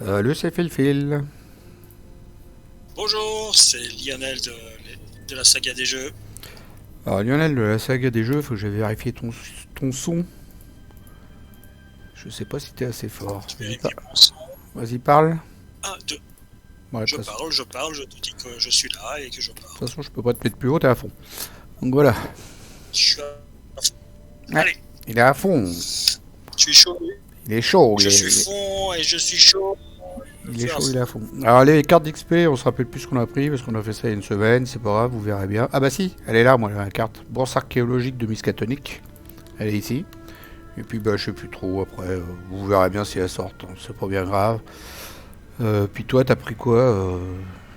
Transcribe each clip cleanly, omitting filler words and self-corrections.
Le c'est fil. Bonjour, c'est Lionel de la saga des jeux. Alors Lionel, de la saga des jeux, faut que j'ai vérifié ton son. Je sais pas si t'es assez fort. Je vérifie mon son. Vas-y parle. 1, 2. Ouais, Je parle, je te dis que je suis là et que je de toute parle. façon, je peux pas te mettre plus haut, t'es à fond. Donc voilà. Je suis à fond. Ouais, Allez, il est à fond. je suis chaud. Il est chaud, Je suis fond et je suis chaud. Je il est suis à chaud, il est fond. à fond. Alors les cartes d'XP, on se rappelle plus ce qu'on a pris parce qu'on a fait ça il y a une semaine, c'est pas grave, vous verrez bien. Ah bah si, elle est là, moi, la carte. Bourse archéologique de Miskatonic. Elle est ici. Et puis bah je sais plus trop après, vous verrez bien si elle sort, hein, c'est pas bien grave. Puis toi t'as pris quoi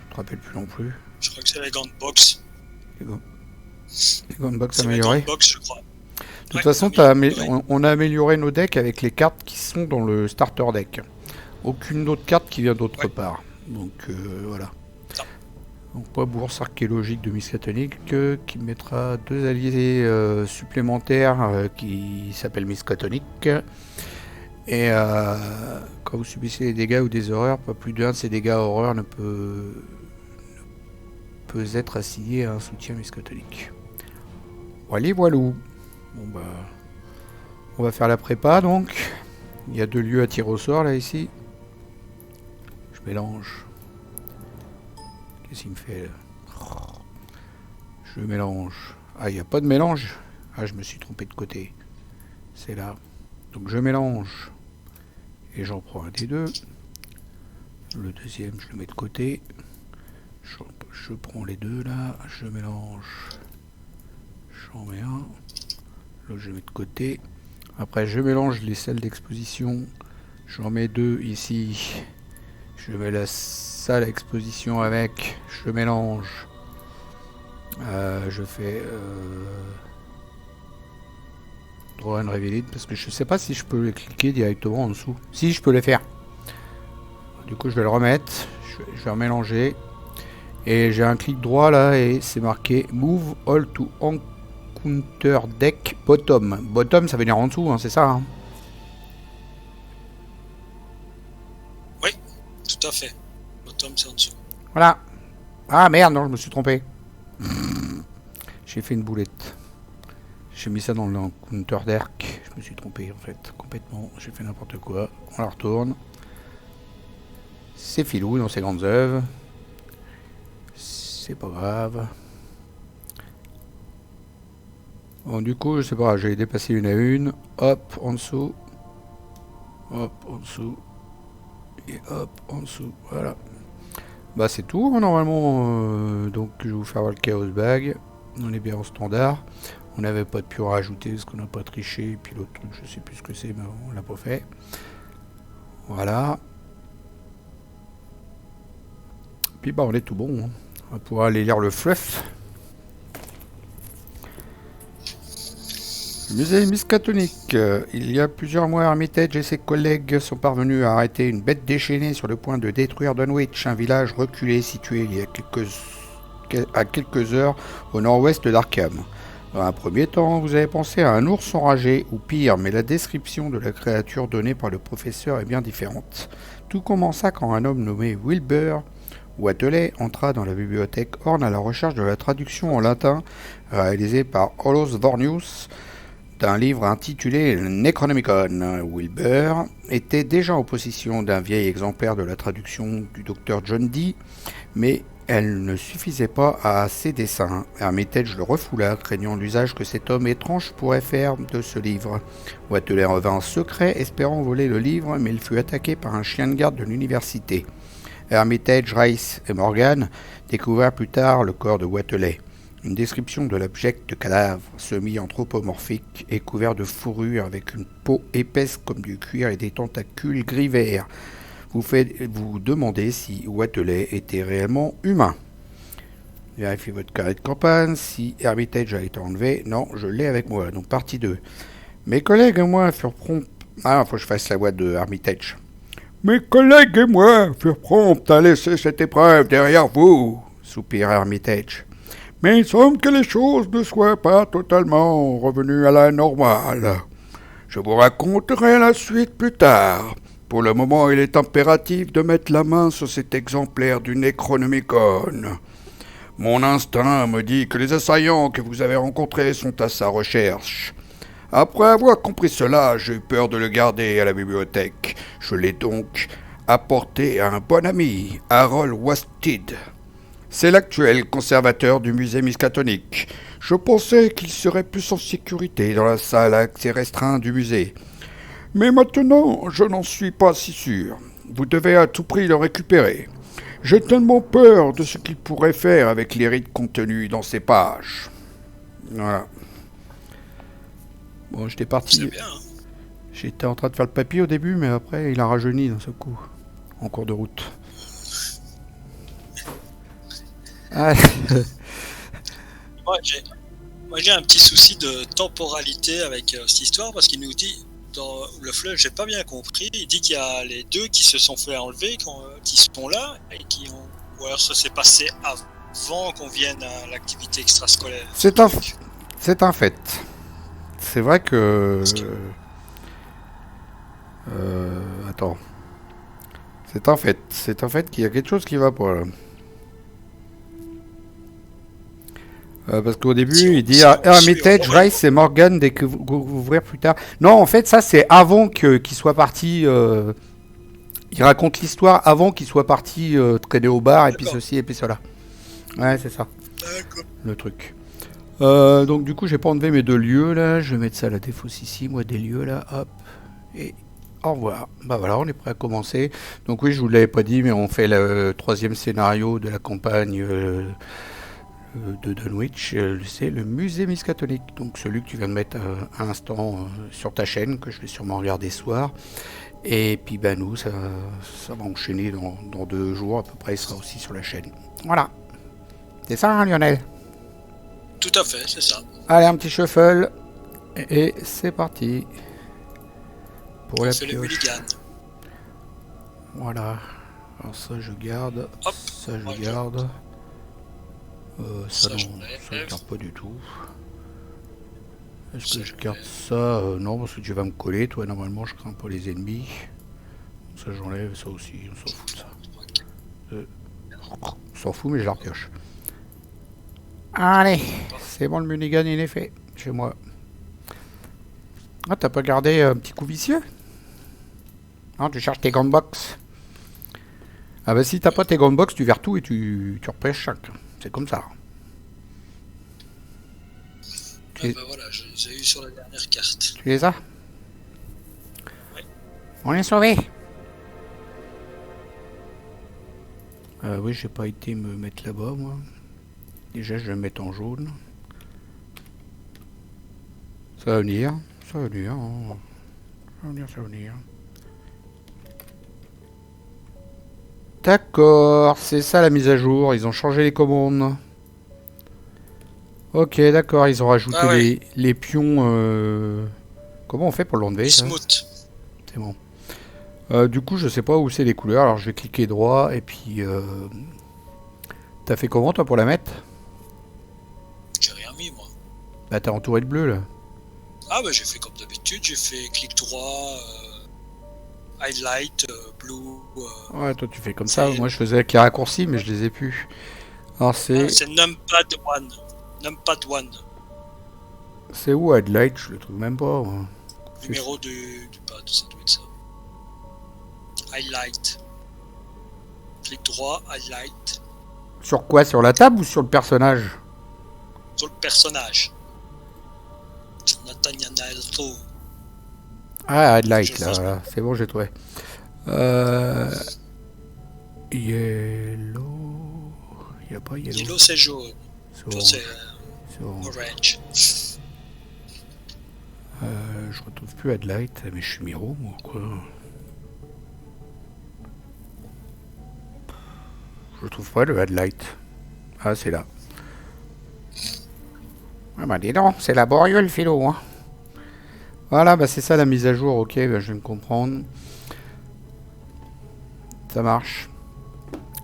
Je te rappelle plus non plus. Je crois que c'est la grande box. Les go- les Gunbox C'est la grande améliorés. box, je crois. De toute Ouais, façon amélioré. on a amélioré nos decks avec les cartes qui sont dans le starter deck. Aucune autre carte qui vient d'autre Ouais, part. Donc voilà. non. Donc pas bourse archéologique de Miskatonic qui mettra deux alliés supplémentaires qui s'appellent Miskatonic. Et quand vous subissez des dégâts ou des horreurs, pas plus d'un de ces dégâts horreurs ne peut être assigné à un soutien miscotonique. Voilà, voilou. Bon bah, on va faire la prépa donc. Il y a deux lieux à tirer au sort là ici. Je mélange. Qu'est-ce qu'il me fait là? Je mélange. Ah, il n'y a pas de mélange. Ah, je me suis trompé de côté. C'est là. Donc je mélange. Et j'en prends un des deux. Le deuxième, je le mets de côté. Je prends les deux là. Je mélange. J'en mets un. L'autre, je le mets de côté. Après, je mélange les salles d'exposition. J'en mets deux ici. Je mets la salle à exposition avec. Je mélange. Je fais draw and reveal it parce que je sais pas si je peux les cliquer directement en dessous. Si, je peux les faire. Du coup, je vais le remettre. Je vais remélanger. Et j'ai un clic droit là et c'est marqué Move all to encounter deck bottom. Bottom, ça veut dire en dessous, hein, c'est ça hein. Oui, tout à fait. Bottom, c'est en dessous. Voilà. Ah merde, non, je me suis trompé. J'ai fait une boulette. J'ai mis ça dans le counter deck. Je me suis trompé en fait, complètement. J'ai fait n'importe quoi. On la retourne. C'est filou dans ses grandes œuvres. C'est pas grave. Bon, du coup, je sais pas, j'ai dépassé une à une. Hop, en dessous. Hop, en dessous. Et hop, en dessous. Voilà. Bah, c'est tout, hein, normalement. Donc, je vais vous faire voir le Chaos Bag. On est bien en standard. On n'avait pas de pure à rajouter parce qu'on n'a pas triché. Et puis l'autre truc, je sais plus ce que c'est, mais on l'a pas fait. Voilà. Puis, bah, on est tout bon. Hein. On va pouvoir aller lire le fluff. Musée Miskatonic. Il y a plusieurs mois, Armitage et ses collègues sont parvenus à arrêter une bête déchaînée sur le point de détruire Dunwich, un village reculé situé il y a quelques heures au nord-ouest d'Arkham. Dans un premier temps, vous avez pensé à un ours enragé, ou pire, mais la description de la créature donnée par le professeur est bien différente. Tout commença quand un homme nommé Wilbur Watelet entra dans la bibliothèque Horn à la recherche de la traduction en latin réalisée par Holos Vornius d'un livre intitulé Necronomicon. Wilbur était déjà en possession d'un vieil exemplaire de la traduction du docteur John Dee, mais elle ne suffisait pas à ses desseins. Armitage le refoula, craignant l'usage que cet homme étrange pourrait faire de ce livre. Watelet revint en secret, espérant voler le livre, mais il fut attaqué par un chien de garde de l'université. Armitage, Rice et Morgan découvrirent plus tard le corps de Watelet. Une description de l'abject cadavre, semi-anthropomorphique et couvert de fourrure avec une peau épaisse comme du cuir et des tentacules gris-verts. Vous demandez si Watelet était réellement humain. Vérifiez votre carnet de campagne. Si Armitage a été enlevé, non, je l'ai avec moi. Donc partie 2. Mes collègues et moi furent prompts... Ah, faut que je fasse la voix de Armitage. Mes collègues et moi furent prompts à laisser cette épreuve derrière vous, soupira Armitage. Mais il semble que les choses ne soient pas totalement revenues à la normale. Je vous raconterai la suite plus tard. Pour le moment, il est impératif de mettre la main sur cet exemplaire du Necronomicon. Mon instinct me dit que les assaillants que vous avez rencontrés sont à sa recherche. Après avoir compris cela, j'ai eu peur de le garder à la bibliothèque. Je l'ai donc apporté à un bon ami, Harold Wastid. C'est l'actuel conservateur du musée Miskatonic. Je pensais qu'il serait plus en sécurité dans la salle à accès restreint du musée. Mais maintenant, je n'en suis pas si sûr. Vous devez à tout prix le récupérer. J'ai tellement peur de ce qu'il pourrait faire avec les rites contenus dans ces pages. Voilà. Bon, j'étais parti. C'est bien, hein. J'étais en train de faire le papier au début, mais après, il a rajeuni d'un seul coup, en cours de route. Ah. Moi, j'ai un petit souci de temporalité avec cette histoire, parce qu'il nous dit, dans le fleuve, j'ai pas bien compris, il dit qu'il y a les deux qui se sont fait enlever, qui sont là, et qui ont... Ou alors ça s'est passé avant qu'on vienne à l'activité extrascolaire. C'est un fait. C'est vrai que... attends. C'est un fait. C'est un fait qu'il y a quelque chose qui va pas, là. Parce qu'au début, il dit Hermitage, Rice et Morgan découvrir plus tard. Non, en fait, ça, c'est avant qu'il soit parti. Il raconte l'histoire avant qu'il soit parti traîner au bar, et puis ceci, et puis cela. Ouais, c'est ça. D'accord. Le truc. Donc, du coup, j'ai pas enlevé mes deux lieux, là. Je vais mettre ça à la défausse ici, moi, des lieux, là. Hop. Et au revoir. Bah voilà, on est prêt à commencer. Donc, oui, je vous l'avais pas dit, mais on fait le troisième scénario de la campagne. De Dunwich, c'est le musée Miskatonic, donc celui que tu viens de mettre à l'instant sur ta chaîne, que je vais sûrement regarder ce soir. Et puis ben nous, ça va enchaîner dans 2 jours à peu près, il sera aussi sur la chaîne. Voilà. C'est ça, hein, Lionel? Tout à fait, c'est ça. Allez, un petit shuffle, et c'est parti. Pour On la fait le pioche. mulligan. Voilà. Alors ça, je garde. Hop. Ça, je Ouais, garde. Ça, Ça, non, j'enlève. ça je garde pas du tout. Est-ce que je garde ça? Non, parce que tu vas me coller, toi, normalement, je crains pas les ennemis. Ça, j'enlève, ça aussi, on s'en fout de ça. On s'en fout, mais je la repioche. Allez, c'est bon, le mulligan, il est fait, chez moi. Ah, t'as pas gardé un petit coup vicieux? Non, tu cherches tes grandes box. Ah bah si t'as pas tes grandes box, tu verres tout et tu repêches 5. C'est comme ça. Ah bah voilà, je les ai eu sur la dernière carte. Tu les as? Oui. On est sauvés. Oui, j'ai pas été me mettre là-bas, moi. Déjà, je vais me mettre en jaune. Ça va venir. Ça va venir. Hein. Ça va venir, ça va venir. D'accord, c'est ça la mise à jour. Ils ont changé les commandes. Ok, d'accord, ils ont rajouté les pions. Comment on fait pour l'enlever? Smooth. C'est bon. Du coup, je sais pas où c'est les couleurs. Alors, je vais cliquer droit et puis. T'as fait comment toi pour la mettre? J'ai rien mis moi. Bah, t'as entouré de bleu là. Ah bah j'ai fait comme d'habitude, j'ai fait clic droit, highlight, blue. Ouais, toi tu fais comme ça. Moi, je faisais avec les raccourcis, mais je les ai plus. Alors, c'est. C'est numpad 1. Numpad 1. C'est où Headlight? Je le trouve même pas. Moi. Numéro du pad, ça doit être ça. Highlight. Clic droit, highlight. Sur quoi? Sur la table ou sur le personnage? Sur le personnage. Nathaniel Alto. Ah, Headlight, là, voilà. C'est bon, j'ai trouvé. Yellow. Il n'y a pas Yellow. Yellow, c'est jaune. C'est C'est orange. Je retrouve plus Headlight, mais je suis Miro, moi, quoi. Je trouve pas le Headlight. Ah, c'est là. Ah bah dis donc, c'est laborieux le philo, hein. Voilà, bah c'est ça la mise à jour, ok, bah, je viens de comprendre. Ça marche.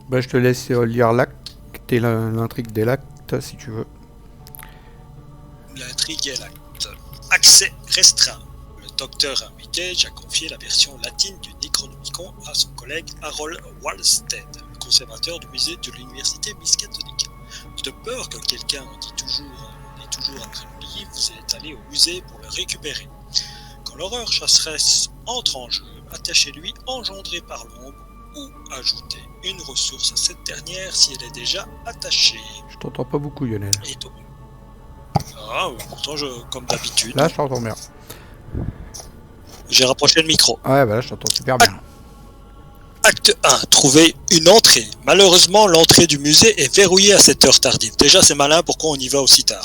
Bah je te laisse lire l'acte, l'intrigue des actes, si tu veux. L'intrigue est l'acte. Accès restreint. Le docteur Hermitage Cage a confié la version latine du Necronomicon à son collègue Harold Walstead, le conservateur du musée de l'université Miskatonic. De peur que quelqu'un ait toujours après le livre, vous êtes allé au musée pour le récupérer. Quand l'horreur chasseresse entre en jeu, attachez-lui engendré par l'ombre ou ajoutez une ressource à cette dernière si elle est déjà attachée. Je t'entends pas beaucoup, Lionel. Et donc... Ah, pourtant, comme d'habitude. Là, je t'entends bien. J'ai rapproché le micro. Ouais, bah là, je t'entends super bien. Acte 1. Trouver une entrée. Malheureusement, l'entrée du musée est verrouillée à cette heure tardive. Déjà, c'est malin, pourquoi on y va aussi tard?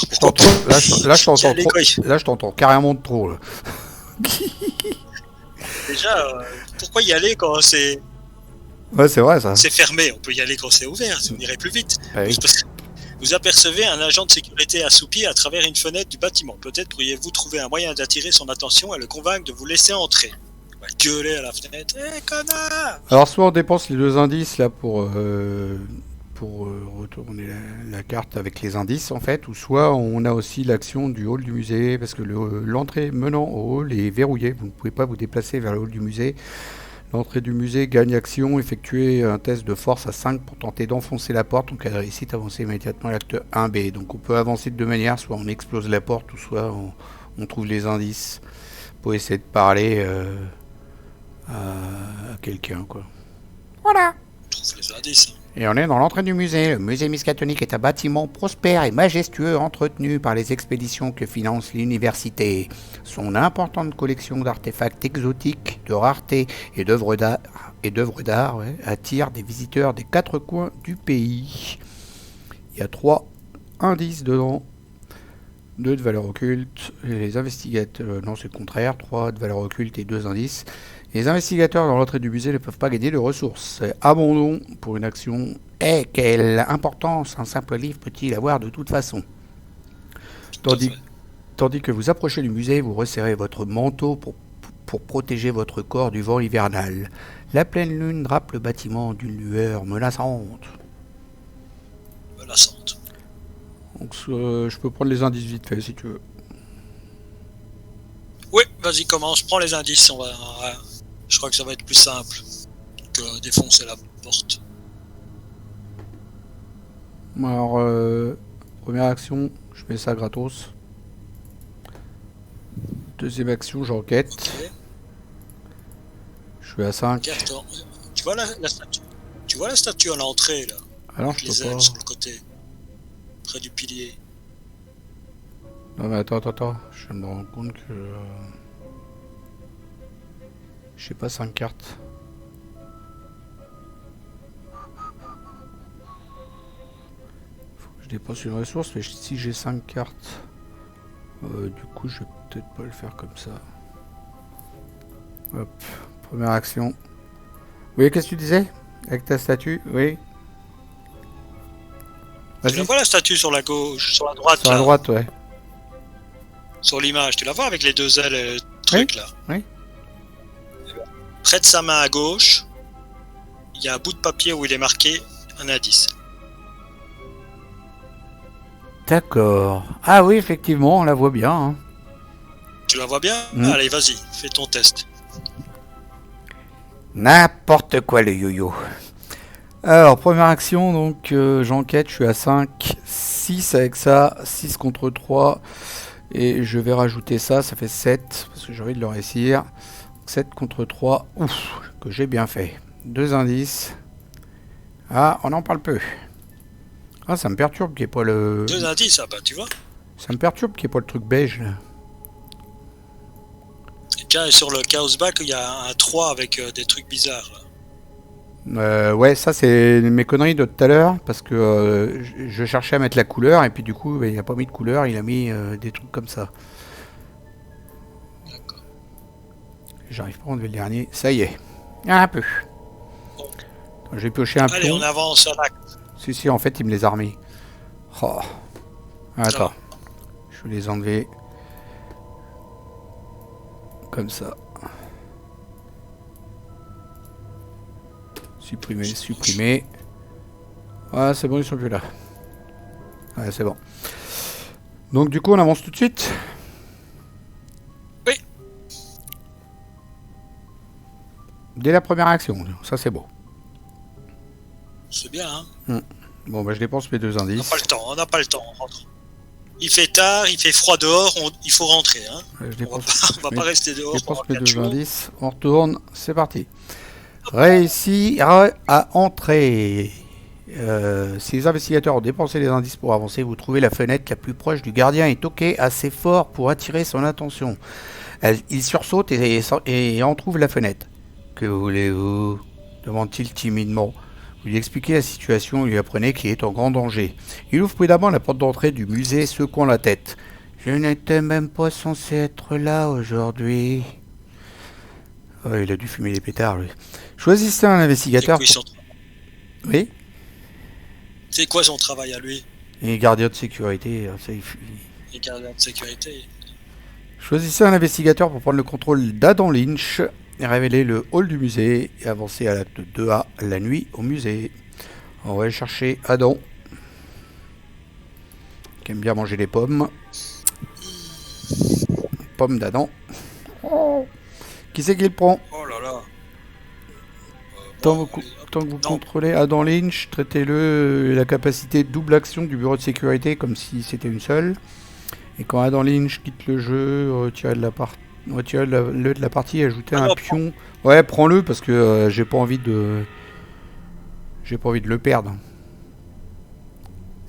Là, je t'entends carrément de trop. Là. Déjà, pourquoi y aller quand c'est... Ouais, c'est vrai, ça. C'est fermé, on peut y aller quand c'est ouvert, on irait plus vite. Oui. Vous apercevez un agent de sécurité assoupi à travers une fenêtre du bâtiment. Peut-être pourriez-vous trouver un moyen d'attirer son attention et le convaincre de vous laisser entrer. Il va gueuler à la fenêtre. Hé, connard! Alors, soit on dépense les 2 indices là pour retourner la carte avec les indices en fait, ou soit on a aussi l'action du hall du musée, parce que l'entrée menant au hall est verrouillée, vous ne pouvez pas vous déplacer vers le hall du musée. L'entrée du musée gagne action, effectuer un test de force à 5 pour tenter d'enfoncer la porte, donc elle réussit à avancer immédiatement à l'acte 1B. Donc on peut avancer de deux manières, soit on explose la porte, ou soit on trouve les indices pour essayer de parler à quelqu'un, quoi. Voilà. On trouve les indices. Et on est dans l'entrée du musée. Le musée Miskatonic est un bâtiment prospère et majestueux entretenu par les expéditions que finance l'université. Son importante collection d'artefacts exotiques, de raretés et d'œuvres d'art attire des visiteurs des 4 coins du pays. Il y a 3 indices dedans. 2 de valeur occulte. Et les investigateurs... non, c'est le contraire. 3 de valeur occulte et 2 indices. Les investigateurs dans l'entrée du musée ne peuvent pas gagner de ressources. Abandon pour une action. Quelle importance un simple livre peut-il avoir de toute façon? Tandis que vous approchez du musée, vous resserrez votre manteau pour protéger votre corps du vent hivernal. La pleine lune drape le bâtiment d'une lueur menaçante. Donc je peux prendre les indices vite fait si tu veux. Oui, vas-y, commence, prends les indices, je crois que ça va être plus simple que défoncer la porte. Alors, première action, je fais ça gratos. Deuxième action, j'enquête. Okay. Je suis à 5. Okay, tu vois la statue? Tu vois la statue à l'entrée là? Alors, avec les ailes sur le côté, près du pilier. Non mais attends, je me rends compte que... j'ai pas 5 cartes. Faut que je dépense une ressource, mais si j'ai 5 cartes, du coup je vais peut-être pas le faire comme ça. Hop, première action. Oui, qu'est-ce que tu disais? Avec ta statue, oui. Tu la vois la statue sur la gauche, sur la droite? Sur la droite, ouais. Sur l'image, tu la vois avec les 2 ailes, truc là? Oui. Près de sa main à gauche, il y a un bout de papier où il est marqué un indice. D'accord. Ah oui, effectivement, on la voit bien. Hein. Tu la vois bien? Allez, vas-y, fais ton test. N'importe quoi le yo-yo. Alors, première action, donc j'enquête, je suis à 5, 6 avec ça, 6 contre 3. Et je vais rajouter ça, ça fait 7, parce que j'ai envie de le réussir. 7 contre 3, ouf, que j'ai bien fait. 2 indices. Ah, on en parle peu. Ah, ça me perturbe qu'il n'y ait pas le... 2 indices, ah bah tu vois. Ça me perturbe qu'il n'y ait pas le truc beige, là. Et tiens, sur le Chaos Back, il y a un 3 avec des trucs bizarres. Ouais, ça c'est mes conneries de tout à l'heure, parce que je cherchais à mettre la couleur, et puis du coup, il n'a pas mis de couleur, il a mis des trucs comme ça. D'accord. J'arrive pas à enlever le dernier. Ça y est. Un peu. Bon. J'ai pioché un Allez, pion. on avance à l'acte. Si, en fait, il me les a remis. Oh. Attends. Je vais les enlever. Comme ça. Supprimer. Ah, c'est bon, ils sont plus là. Ouais, c'est bon. Donc, du coup, on avance tout de suite. Oui. dès la première action. Ça, c'est beau. C'est bien, hein. Bon, bah, je dépense mes 2 indices. On n'a pas le temps, on rentre. Il fait tard, il fait froid dehors, il faut rentrer, hein. On va pas rester dehors. Je dépense mes 2 indices. On retourne, c'est parti. Réussi à entrer. Si les investigateurs ont dépensé les indices pour avancer, vous trouvez la fenêtre la plus proche du gardien et toquez assez fort pour attirer son attention. Il sursaute et en trouve la fenêtre. Que voulez-vous ? Demande-t-il timidement. Vous lui expliquez la situation et lui apprenez qu'il est en grand danger. Il ouvre prudemment la porte d'entrée du musée, secouant la tête. Je n'étais même pas censé être là aujourd'hui. Oh, il a dû fumer les pétards, lui. Choisissez un investigateur. Oui ? C'est quoi son travail à lui ? Il est gardien de sécurité. Il est gardien de sécurité. Choisissez un investigateur pour prendre le contrôle d'Adam Lynch et révéler le hall du musée et avancer à l'acte 2A, la nuit au musée. On va aller chercher Adam, qui aime bien manger des pommes. Pommes d'Adam. Oh. Qui c'est qui le prend ? Oh là là. Tant que vous contrôlez Adam Lynch, traitez-le la capacité de double action du bureau de sécurité comme si c'était une seule. Et quand Adam Lynch quitte le jeu, retirez de la partie et ajoutez un pion. Ouais, prends-le parce que j'ai pas envie de le perdre.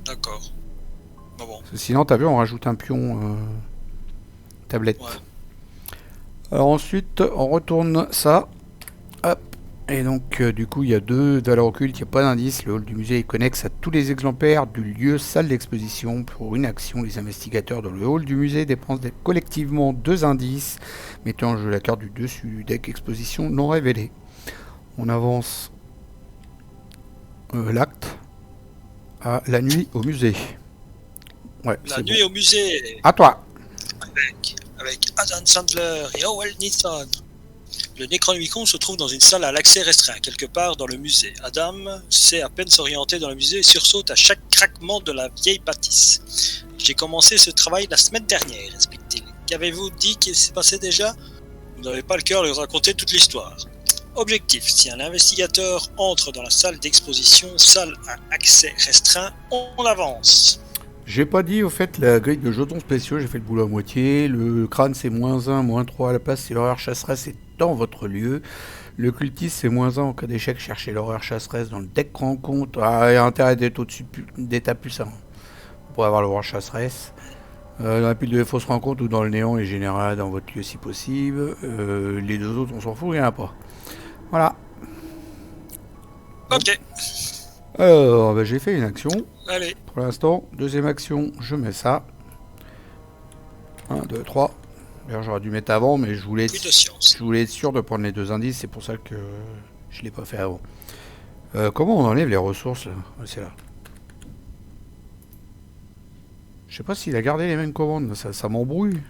D'accord. Bon. Sinon, t'as vu, on rajoute un pion tablette. Ouais. Alors ensuite, on retourne ça. Hop. Et donc, du coup, il y a 2 valeurs occultes, il n'y a pas d'indice. Le hall du musée est connexe à tous les exemplaires du lieu salle d'exposition. Pour une action, les investigateurs dans le hall du musée dépensent collectivement 2 indices, mettant en jeu la carte du dessus du deck exposition non révélée. On avance l'acte à la nuit au musée. Ouais, la nuit au musée. À toi. Avec Adam Sandler et Owen Wilson. Le Necronomicon se trouve dans une salle à l'accès restreint, quelque part dans le musée. Adam sait à peine s'orienter dans le musée et sursaute à chaque craquement de la vieille bâtisse. J'ai commencé ce travail la semaine dernière, explique-t-il. Qu'avez-vous dit qu'il s'est passé déjà ? Vous n'avez pas le cœur de raconter toute l'histoire. Objectif, si un investigateur entre dans la salle d'exposition, salle à accès restreint, on avance. J'ai pas dit au fait la grille de jetons spéciaux, j'ai fait le boulot à moitié. Le crâne c'est -1, -3 à la place, c'est l'horreur chasseresse, c'est dans votre lieu. Le cultiste c'est -1 en cas d'échec, cherchez l'horreur chasseresse dans le deck rencontre. Ah, il y a intérêt d'être au-dessus d'état puissant pour avoir l'horreur chasseresse. Dans la pile de fausses rencontres ou dans le néant et général dans votre lieu si possible. Les 2 autres on s'en fout, il n'y en a pas. Voilà. Ok. Alors, bah, j'ai fait une action. Allez. Pour l'instant, deuxième action, je mets ça. 1, 2, 3. D'ailleurs, j'aurais dû mettre avant, mais je voulais être sûr de prendre les 2 indices. C'est pour ça que je ne l'ai pas fait avant. Comment on enlève les ressources là ? C'est là. Je sais pas s'il a gardé les mêmes commandes. Ça m'embrouille.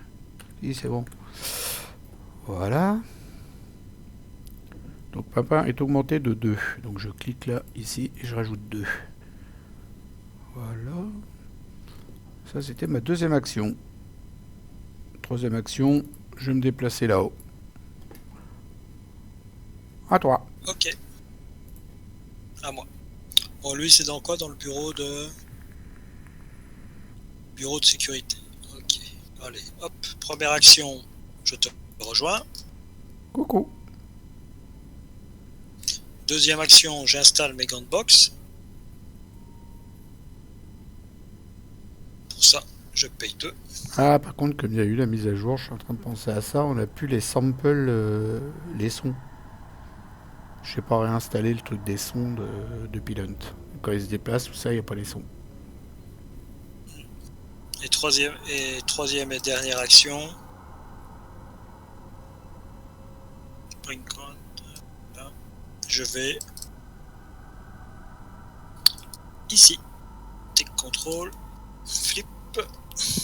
Oui, c'est bon. Voilà. Donc papa est augmenté de 2. Donc je clique là, ici, et je rajoute 2. Voilà. Ça c'était ma deuxième action. Troisième action, je vais me déplacer là-haut. À toi. Ok. À moi. Bon, lui c'est dans quoi ? Dans le bureau de... Bureau de sécurité. Ok. Allez, hop. Première action, je te rejoins. Coucou. Deuxième action, j'installe mes gants de boxe. Pour ça, je paye 2. Ah, par contre, comme il y a eu la mise à jour, je suis en train de penser à ça, on a plus les samples, les sons. Je sais pas réinstaller le truc des sons de Pilot. Quand il se déplace, tout ça, il n'y a pas les sons. Et troisième et dernière action. Je vais ici. Take control. Flip.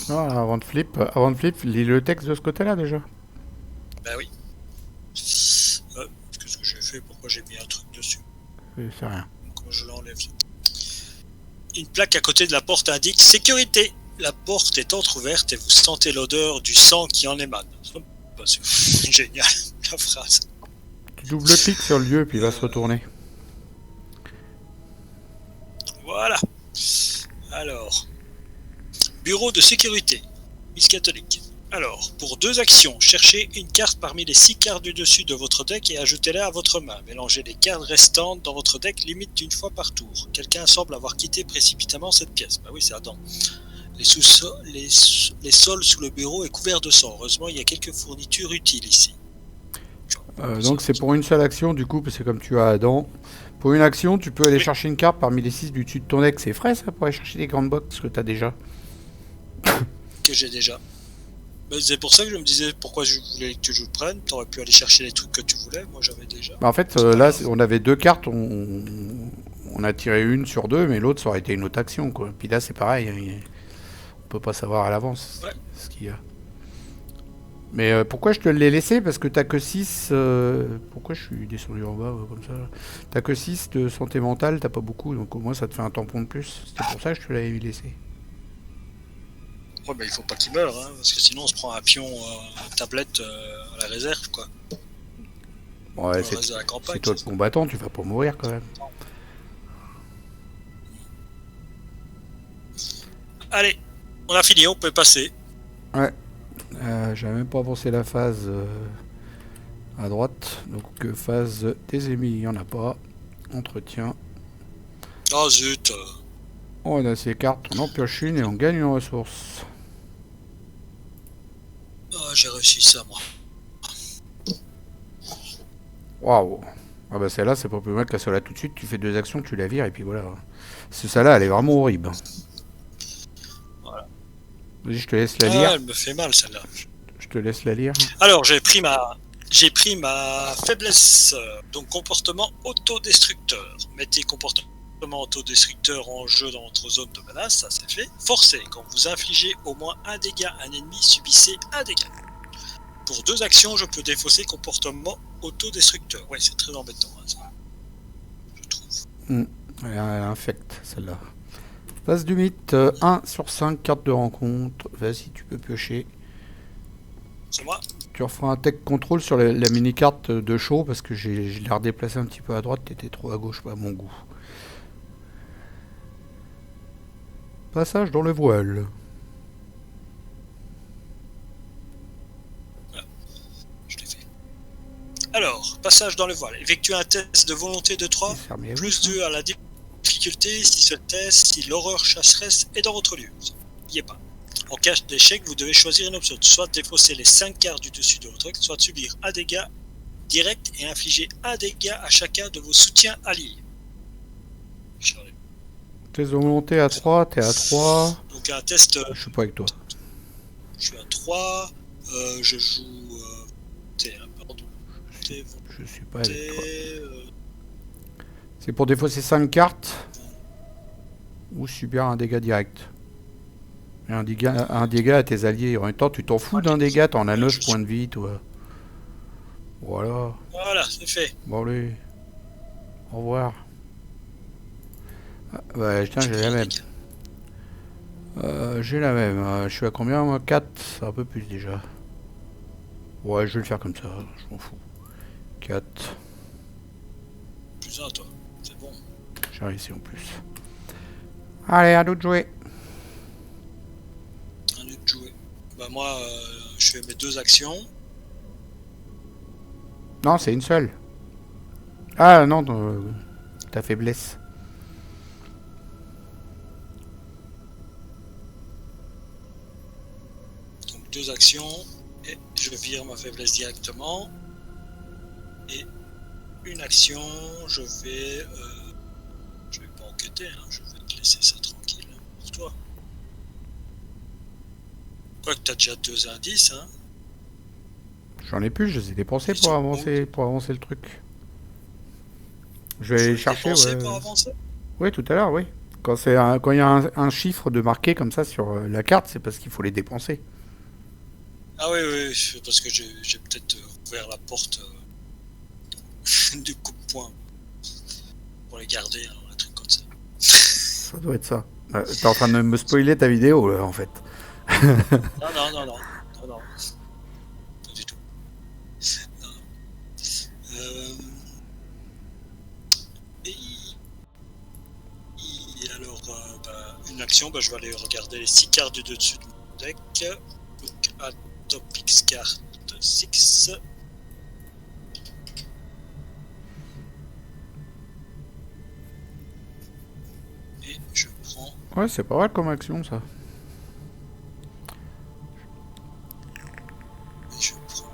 Ah, avant de flip, lis le texte de ce côté-là déjà. Bah oui. Qu'est-ce que j'ai fait ? Pourquoi j'ai mis un truc dessus ? C'est rien. Quand je l'enlève. Une plaque à côté de la porte indique sécurité. La porte est entrouverte et vous sentez l'odeur du sang qui en émane. C'est génial, la phrase. Tu double-cliques sur le lieu, puis il va se retourner. Voilà. Alors, bureau de sécurité, Miss Catholique. Alors, pour 2 actions, cherchez une carte parmi les 6 cartes du dessus de votre deck et ajoutez-la à votre main. Mélangez les cartes restantes dans votre deck limite d'une fois par tour. Quelqu'un semble avoir quitté précipitamment cette pièce. Bah oui, c'est Adam. Les sols sous le bureau est couvert de sang. Heureusement, il y a quelques fournitures utiles ici. Donc c'est pour une seule action, du coup, parce que comme tu as Adam, pour une action, tu peux aller chercher une carte parmi les 6 du dessus de ton deck. C'est frais ça, pour aller chercher des grandes box que tu as déjà. Que j'ai déjà. Mais c'est pour ça que je me disais pourquoi je voulais que tu le prennes. T'aurais pu aller chercher les trucs que tu voulais. Moi, j'avais déjà. Bah en fait, là, on avait 2 cartes. On a tiré une sur 2, mais l'autre, ça aurait été une autre action, quoi. Puis là, c'est pareil. On peut pas savoir à l'avance ce qu'il y a. Mais pourquoi je te l'ai laissé? Parce que t'as que 6... Pourquoi je suis descendu en bas comme ça? T'as que 6 de santé mentale, t'as pas beaucoup, donc au moins ça te fait un tampon de plus. C'était pour ça que je te l'avais laissé. Ouais, bah il faut pas qu'il meure, hein, parce que sinon on se prend un pion tablette à la réserve, quoi. Ouais, c'est toi le combattant, tu vas pas mourir quand même. Allez, on a fini, on peut passer. Ouais. J'avais même pas avancé la phase à droite. Donc phase des ennemis, il n'y en a pas. Entretien. Oh zut. On a ces cartes, on en pioche une et on gagne une ressource. Oh, j'ai réussi ça, moi. Waouh. Ah bah celle-là, c'est pas plus mal que celle-là tout de suite. Tu fais 2 actions, tu la vires et puis voilà. Celle-là, elle est vraiment horrible. Voilà. Vas-y, je te laisse la lire. Elle me fait mal, celle-là. Je te laisse la lire. Alors, j'ai pris ma faiblesse, donc comportement autodestructeur. Mettez comportement autodestructeur en jeu dans votre zone de menace, ça c'est fait. Forcez, quand vous infligez au moins un dégât à un ennemi, subissez un dégât. Pour 2 actions, je peux défausser comportement autodestructeur. Ouais, c'est très embêtant, hein, ça. Je trouve. Elle infecte, celle-là. Phase du mythe, 1 sur 5 cartes de rencontre. Vas-y, tu peux piocher. C'est moi. Tu referas un tech control sur la mini-carte de show parce que je l'ai redéplacé un petit peu à droite, t'étais trop à gauche, pas à mon goût. Passage dans le voile. Voilà. Je l'ai fait. Alors, passage dans le voile. Effectuez un test de volonté de 3, plus 2 à la difficulté si ce test, si l'horreur chasseresse est dans votre lieu. Il n'y est pas. En cas d'échec, vous devez choisir une option. Soit défausser les 5 cartes du dessus de votre deck, soit subir un dégât direct et infliger un dégât à chacun de vos soutiens alliés. Test de volonté à 3, t'es à 3. Donc un test... je suis pas avec toi. Je suis à 3. Je joue... pardon. Je suis pas avec toi. C'est pour défausser 5 cartes ou subir un dégât direct. Et un dégât à tes alliés. En même temps, tu t'en fous d'un dégât, t'en as 9 points de vie, toi. Voilà. Voilà, c'est fait. Bon, allez. Au revoir. Ah, ouais, tiens, j'ai la même. J'ai la même. Je suis à combien, moi? 4. C'est un peu plus déjà. Ouais, je vais le faire comme ça. Je m'en fous. 4. Plus 1, toi. C'est bon. J'ai réussi en plus. Allez, à nous de jouer. À nous de jouer. Bah, moi, je fais mes 2 actions. Non, c'est une seule. Ah, non, ta faiblesse. Donc 2 actions, et je vire ma faiblesse directement. Et une action, je vais pas enquêter, hein, je vais te laisser ça tranquille pour toi. Quoique t'as déjà 2 indices, hein. J'en ai plus, je les ai dépensés pour avancer le truc. Je vais aller chercher. Ouais. Pour avancer. Oui, tout à l'heure, oui. Quand il y a un chiffre de marqué comme ça sur la carte, c'est parce qu'il faut les dépenser. Ah oui, parce que j'ai peut-être ouvert la porte du coup-de-poing pour les garder, hein, un truc comme ça. Ça doit être ça. T'es en train de me spoiler ta vidéo, là, en fait. Non. Pas du tout. Et, alors, une action, je vais aller regarder les 6 cartes du dessus de mon deck. Donc, à Topics carte 6. Et je prends. Ouais, c'est pas mal comme action ça. Je prends.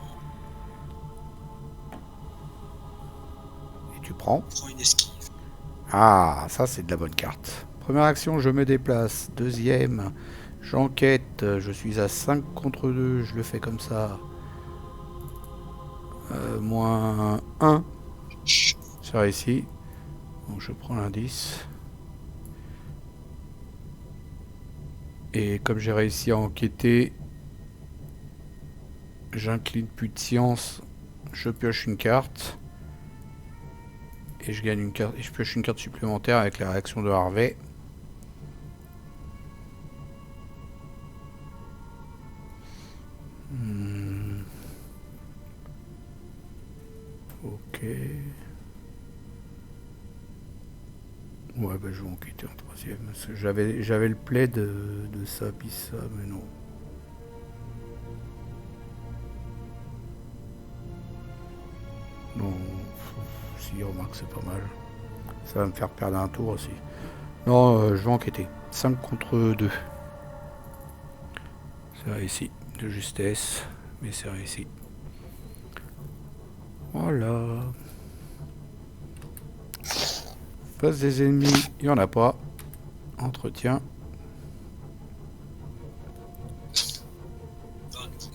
Et tu prends. Je prends une esquive. Ah, ça c'est de la bonne carte. Première action, je me déplace. Deuxième, j'enquête. Je suis à 5 contre 2. Je le fais comme ça. Moins 1. C'est réussi. Donc je prends l'indice. Et comme j'ai réussi à enquêter, j'incline plus de science. Je pioche une carte. Et je gagne une carte. Et je pioche une carte supplémentaire avec la réaction de Harvey. Ok. Ouais, je vais enquêter en troisième. J'avais le play de ça, puis ça, mais non. Non, si, remarque, c'est pas mal. Ça va me faire perdre un tour aussi. Non, je vais enquêter. 5 contre 2. C'est réussi. De justesse, mais c'est réussi. Voilà. Face des ennemis, il n'y en a pas. Entretien.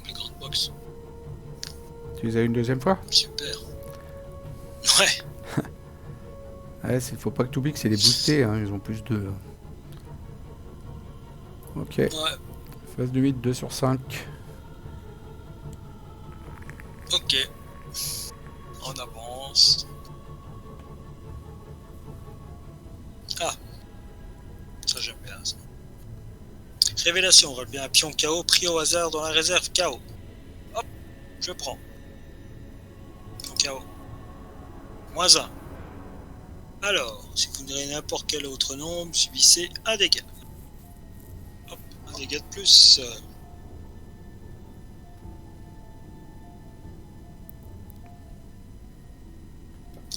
Les grandes box. Tu les as une deuxième fois? Super. Ouais. Ouais, faut pas que tu oublies que c'est des boostés, hein, ils ont plus de... Ok. Ouais. Phase de 8, 2 sur 5. Ok. On avance. Ah. Ça j'aime bien ça. Révélation, on relevé un pion KO pris au hasard dans la réserve KO. Hop, je prends. Pion KO. Moins 1. Alors, si vous donnez n'importe quel autre nombre, subissez un dégât. Hop, un dégât de plus.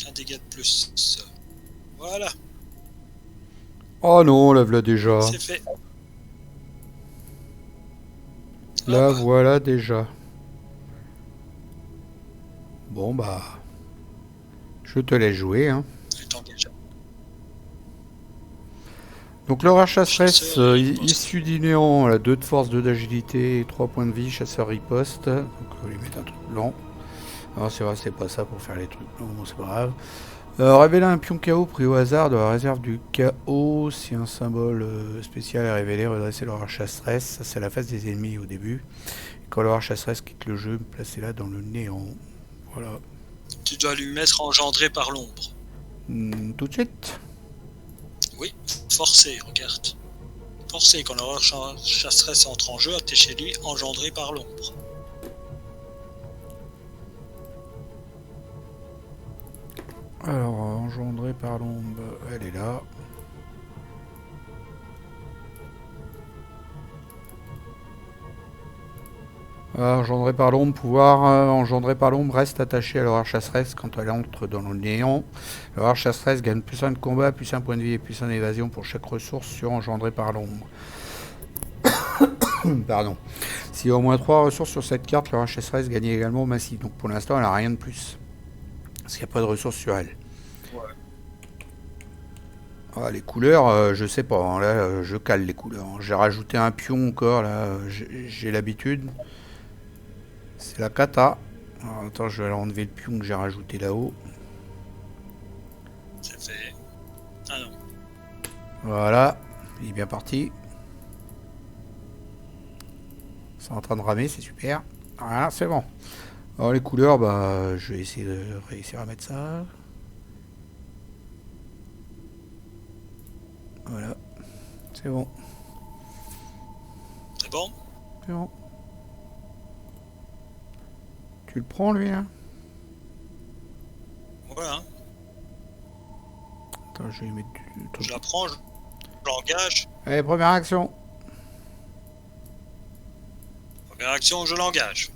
Un dégât de plus. Voilà. Oh non, la voilà déjà. C'est fait. La voilà déjà. Bon je te laisse jouer, hein. Donc l'orage chasseresse, issu du néant, elle a 2 de force, 2 d'agilité, 3 points de vie, chasseur riposte. Donc on va lui mettre un truc blanc. Alors c'est vrai, c'est pas ça pour faire les trucs blancs, bon, c'est pas grave. Révéler un pion KO pris au hasard de la réserve du KO. Si un symbole spécial est révélé, redresser l'orage chasseresse. Ça c'est la phase des ennemis au début. Et quand l'orage chasseresse quitte le jeu, placez-la dans le néant. Voilà. Tu dois lui mettre engendré par l'ombre. Tout de suite. Oui, forcé, regarde. Forcé, quand l'horreur chasseresse entre en jeu, t'es chez lui, engendré par l'ombre. Alors, engendré par l'ombre, elle est là. Engendré par l'ombre, pouvoir engendré par l'ombre reste attaché à l'horreur chasseresse quand elle entre dans le néant. L'horreur chasseresse gagne plus 1 de combat, plus 1 point de vie et plus 1 d'évasion pour chaque ressource sur engendré par l'ombre. Pardon. Si au moins 3 ressources sur cette carte, l'horreur chasseresse gagne également au massif. Donc pour l'instant, elle n'a rien de plus. Parce qu'il n'y a pas de ressources sur elle. Ouais. Ah, les couleurs, je sais pas. Hein, là, je cale les couleurs. J'ai rajouté un pion encore. Là, j'ai l'habitude. C'est la cata. Alors, attends, je vais aller enlever le pion que j'ai rajouté là-haut. C'est fait. Ah non. Voilà, il est bien parti. C'est en train de ramer, c'est super. Voilà, c'est bon. Alors les couleurs, je vais essayer de réussir à mettre ça. Voilà, c'est bon. C'est bon? C'est bon. Tu le prends lui, hein? Voilà. Attends, je vais y mettre du... Je la prends, je l'engage. Allez, première action. Première action, je l'engage.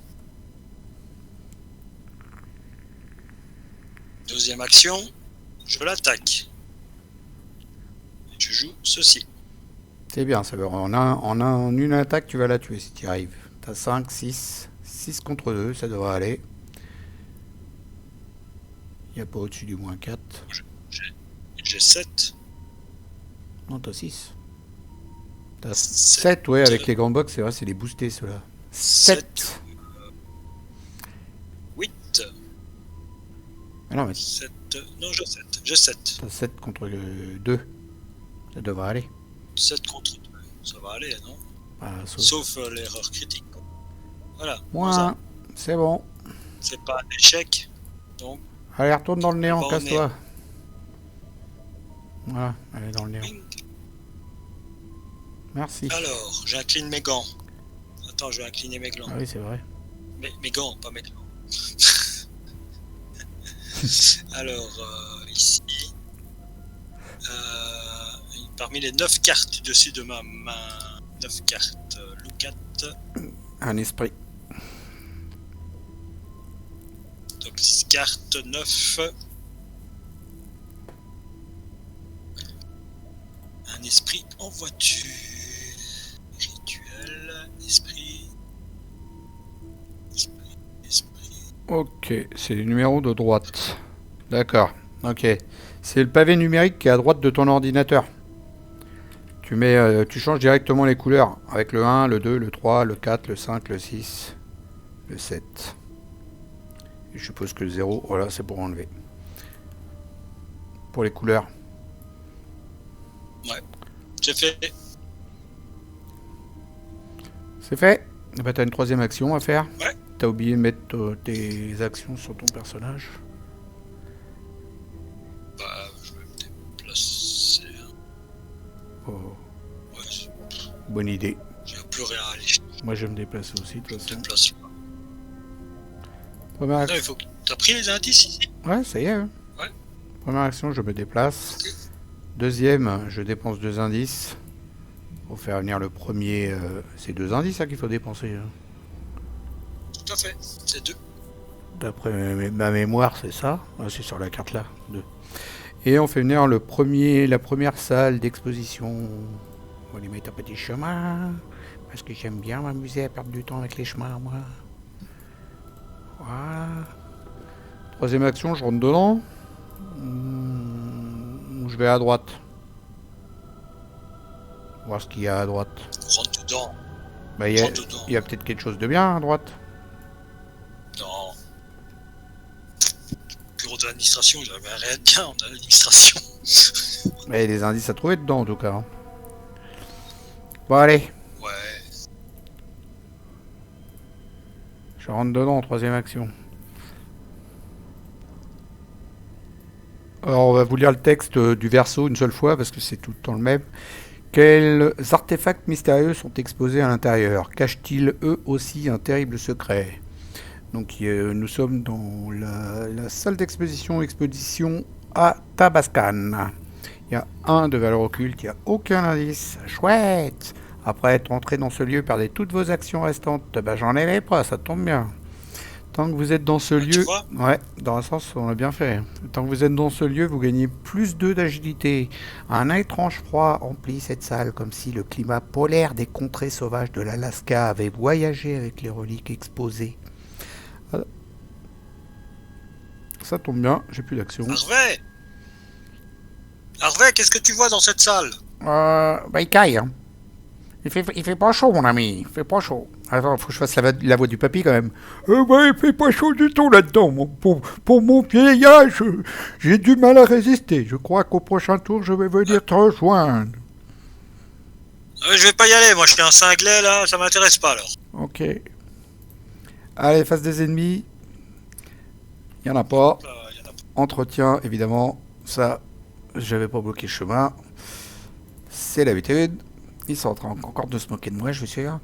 Deuxième action, je l'attaque. Et je joue ceci. C'est bien, ça veut dire en une attaque, tu vas la tuer si tu y arrives. T'as 5, 6, 6 contre 2, ça devrait aller. Il n'y a pas au-dessus du moins 4. J'ai 7. Non, t'as 6. T'as 7, ouais, avec les grands box, c'est vrai, c'est les boostés ceux-là. 7. 8. Ah non, mais 7. Non, j'ai 7. J'ai 7. t'as 7 contre 2. Ça devrait aller. 7 contre 2. Ça va aller, non? Ah, Sauf l'erreur critique. Voilà. Moins. C'est bon. C'est pas un échec. Donc. Allez, retourne dans le néant, Bon, casse-toi. Voilà, allez dans le néant. Bing. Merci. Alors, j'incline mes gants. Attends, je vais incliner mes gants. Ah oui, c'est vrai. Mes gants, pas mes gants. Alors, ici, parmi les 9 cartes dessus de ma main, 9 cartes, Lucat. Un esprit. Donc 6 cartes, 9. Un esprit en voiture. Rituel, esprit. Ok, c'est le numéro de droite. D'accord, ok. C'est le pavé numérique qui est à droite de ton ordinateur. Tu changes directement les couleurs avec le 1, le 2, le 3, le 4, le 5, le 6, le 7. Et je suppose que le 0, voilà, c'est pour enlever. Pour les couleurs. Ouais, j'ai fait. C'est fait. Et bah, t'as une troisième action à faire. Ouais. T'as oublié de mettre tes actions sur ton personnage. Bah, je vais me déplacer. Oh, Ouais, bonne idée. j'ai plus rien à aller. Moi, je vais me déplacer aussi, de toute Je façon. me déplace pas. Première Non, action. il faut que... T'as pris les indices ici? Ouais, ça y est. Hein. Ouais. Première action, je me déplace. Ok. Deuxième, je dépense 2 indices. Pour faire venir le premier. C'est 2 indices hein, qu'il faut dépenser. Hein. Tout à fait, c'est 2. D'après ma mémoire, c'est ça. Ah, c'est sur la carte là. 2. Et on fait venir la première salle d'exposition. On va lui mettre un petit chemin. Parce que j'aime bien m'amuser à perdre du temps avec les chemins, moi. Voilà. Troisième action, je rentre dedans. Je vais à droite. Voir ce qu'il y a à droite. Rentre dedans. Bah, il y a peut-être quelque chose de bien à droite. Non. Bureau de l'administration, il n'y avait rien de bien en administration. Mais il y a des indices à trouver dedans en tout cas. Bon allez, Ouais. je rentre dedans en troisième action. Alors on va vous lire le texte du verso une seule fois parce que c'est tout le temps le même. Quels artefacts mystérieux sont exposés à l'intérieur? Cachent-ils eux aussi un terrible secret? Donc nous sommes dans la salle d'exposition à Tabascan. Il y a 1 de valeur occulte, il n'y a aucun indice. Chouette! Après être entré dans ce lieu, perdez toutes vos actions restantes. Bah j'en avais pas, ça tombe bien. Tant que vous êtes dans ce lieu... Ouais, dans un sens, on a bien fait. Tant que vous êtes dans ce lieu, vous gagnez plus 2 d'agilité. Un étrange froid emplit cette salle, comme si le climat polaire des contrées sauvages de l'Alaska avait voyagé avec les reliques exposées. Ça tombe bien, j'ai plus d'action. Harvey, qu'est-ce que tu vois dans cette salle? Bah il caille, hein. Il fait pas chaud, mon ami. Il fait pas chaud. Attends, faut que je fasse la voix du papy quand même. Ouais, il fait pas chaud du tout là-dedans. Pour mon vieillage, j'ai du mal à résister. Je crois qu'au prochain tour, je vais venir te rejoindre. Je vais pas y aller, moi je suis un cinglé là, ça m'intéresse pas alors. Ok. Allez, face des ennemis. Il y en a pas. Entretien, évidemment. Ça, j'avais pas bloqué le chemin. C'est l'habitude. Ils sont en train encore de se moquer de moi, je suis sûr.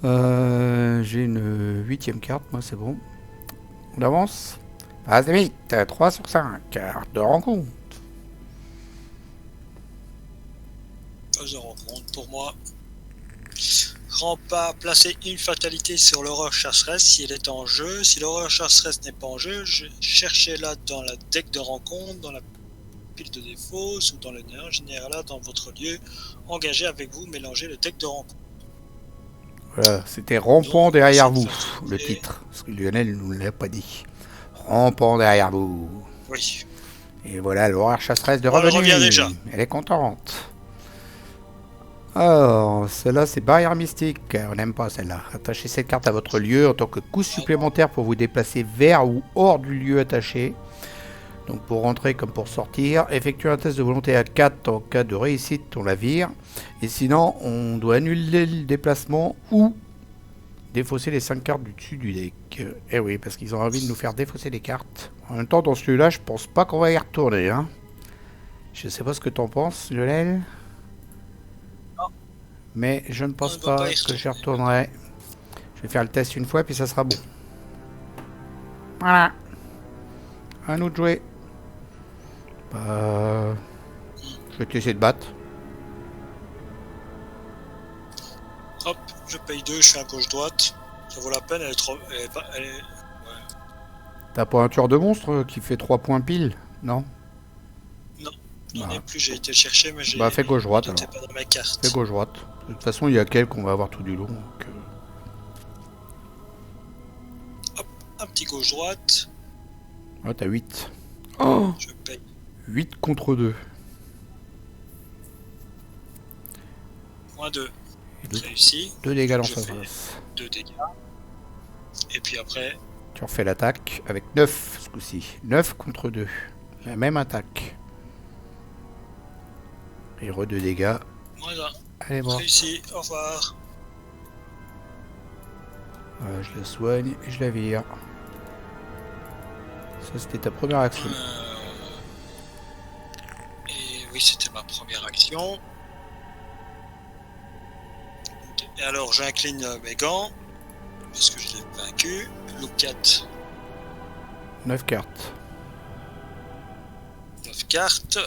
J'ai une 8ème carte, moi c'est bon. On avance. Passe vite, 3 sur 5, carte de rencontre. Pas de rencontre pour moi. Rempart, placez une fatalité sur l'horreur chasseresse si elle est en jeu. Si l'horreur chasseresse n'est pas en jeu, cherchez-la dans la deck de rencontre, dans la pile de défauts ou dans le néant, générez-la dans votre lieu. Engagez avec vous, mélangez le deck de rencontre. Voilà, c'était Rampant derrière vous, fatalité. le titre. Parce que Lionel ne nous l'a pas dit. Rampant derrière vous. Oui. Et voilà, l'horreur chasseresse de On revenu. revient déjà. Elle est contente. Alors, celle-là, c'est barrière mystique. On n'aime pas celle-là. Attachez cette carte à votre lieu en tant que coût supplémentaire pour vous déplacer vers ou hors du lieu attaché. Donc pour rentrer comme pour sortir, effectuez un test de volonté à 4 en cas de réussite, on la vire. Et sinon, on doit annuler le déplacement ou défausser les 5 cartes du dessus du deck. Eh oui, parce qu'ils ont envie de nous faire défausser les cartes. En même temps, dans celui-là, je pense pas qu'on va y retourner. Hein. Je sais pas ce que t'en penses, Lionel. Mais je ne pense pas que j'y retournerai. Je vais faire le test une fois, puis ça sera bon. Voilà. À nous de jouer. Je vais te laisser te battre. Hop, je paye 2, je fais un gauche-droite. Ça vaut la peine, elle est trop... Elle est... T'as pas un tueur de monstre qui fait 3 points pile? Non? Non, j'en ai plus, j'ai été le chercher, mais j'ai... Bah fais gauche-droite alors. pas dans ma carte. Fais gauche-droite. De toute façon, il y a quelques qu'on va avoir tout du long. Donc, Hop, un petit gauche-droite. Ah, t'as 8. Oh, je paye. 8 contre 2. Moins 2. Réussi. 2 dégâts dans Je sa fais face. 2 dégâts. Et puis après... Tu refais l'attaque avec 9 ce coup-ci. 9 contre 2. La même attaque. Et re 2 dégâts. Moins 1. Allez, bon. Réussi, au revoir. Voilà, je la soigne et je la vire. Ça, c'était ta première action. Et oui, c'était ma première action. Et alors, j'incline mes gants. Parce que je l'ai vaincu. Look 4. 9 cartes. 9 cartes.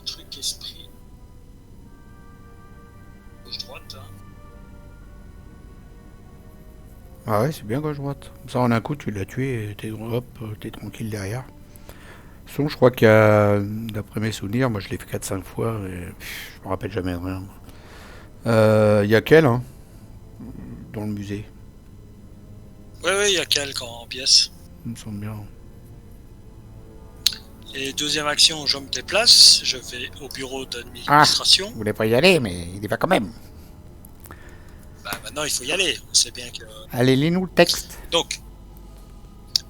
Truc esprit. Gauche-droite. Hein. Ah ouais, c'est bien gauche-droite. Comme ça, en un coup, tu l'as tué et t'es tranquille derrière. Sinon, je crois qu'il y a, d'après mes souvenirs, moi je l'ai fait 4-5 fois et je me rappelle jamais de rien. Il y a quel, hein, dans le musée? Oui, il y a quelques en pièces. Il me semble bien. Et deuxième action, je me déplace. Je vais au bureau d'administration. Vous voulez pas y aller, mais il y va quand même. Bah, maintenant, il faut y aller. On sait bien que... Allez, lis-nous le texte. Donc,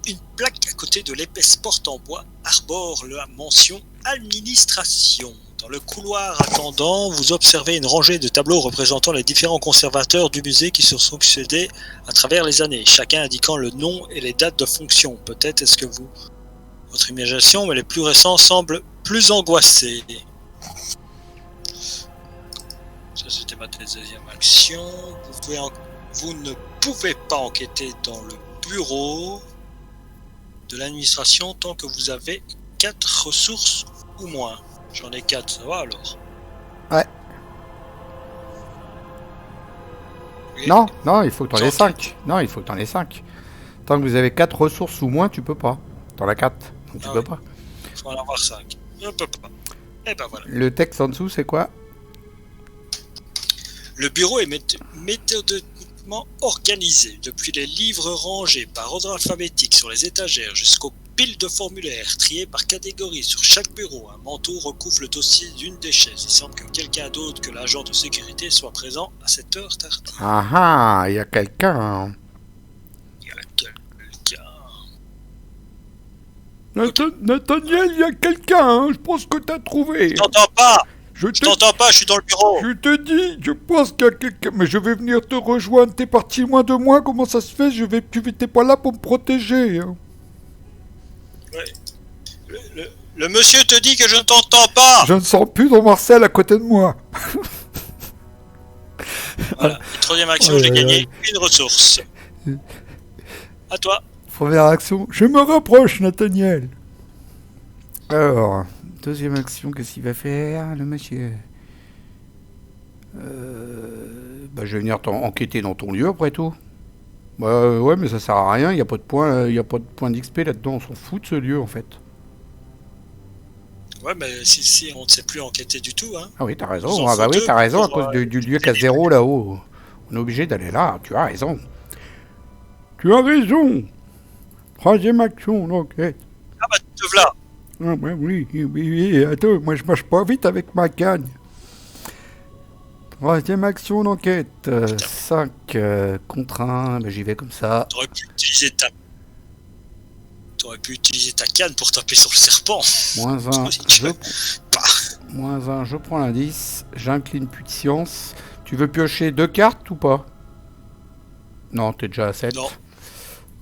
une plaque à côté de l'épaisse porte en bois arbore la mention administration. Dans le couloir attendant, vous observez une rangée de tableaux représentant les différents conservateurs du musée qui se sont succédés à travers les années, chacun indiquant le nom et les dates de fonction. Peut-être est-ce que votre imagination, mais les plus récents semblent plus angoissés. Ça, c'était ma deuxième action. Vous ne pouvez pas enquêter dans le bureau de l'administration tant que vous avez 4 ressources ou moins. J'en ai 4, ça va alors? Ouais. Oui. Non, il faut que t'en aies 5. Non, il faut que t'en aies 5. Tant que vous avez 4 ressources ou moins, tu peux pas. T'en as 4, donc tu peux pas. Il faut en avoir 5. On peut pas. Et ben voilà. Le texte en dessous, c'est quoi? Le bureau est méthodiquement organisé, depuis les livres rangés par ordre alphabétique sur les étagères jusqu'aux piles de formulaires triés par catégorie sur chaque bureau. Un manteau recouvre le dossier d'une des chaises. Il semble que quelqu'un d'autre que l'agent de sécurité soit présent à cette heure tardive. Ah, il y a quelqu'un. Il y a quelqu'un. Nathaniel, il y a quelqu'un, hein, je pense que t'as trouvé. Je t'entends pas. Je t'entends pas, je suis dans le bureau. Je te dis, je pense qu'il y a quelqu'un. Mais je vais venir te rejoindre. T'es parti loin de moi. Comment ça se fait? T'es pas là pour me protéger. Hein. Ouais. Le monsieur te dit que je ne t'entends pas. Je ne sens plus ton Marcel à côté de moi. Voilà. Troisième action, j'ai gagné une ressource. À toi. Première action, je me rapproche, Nathaniel. Alors, deuxième action, qu'est-ce qu'il va faire, le monsieur? Je vais venir enquêter dans ton lieu, après tout. Ouais, mais ça sert à rien, il n'y a pas de point d'XP là-dedans, on s'en fout de ce lieu, en fait. Ouais, mais si on ne sait plus enquêter du tout, hein. Ah oui, t'as raison, t'as raison, à cause du lieu qu'à 0 là-haut. On est obligé d'aller là, tu as raison. Tu as raison. Troisième action, d'enquête. Ah bah, te voilà. Ah bah oui, attends, moi je marche pas vite avec ma canne. Troisième action d'enquête, 5 contre 1, j'y vais comme ça. T'aurais pu utiliser ta canne pour taper sur le serpent. Moins 1, je prends l'indice, j'incline plus de science. Tu veux piocher 2 cartes ou pas? Non, t'es déjà à 7. Non.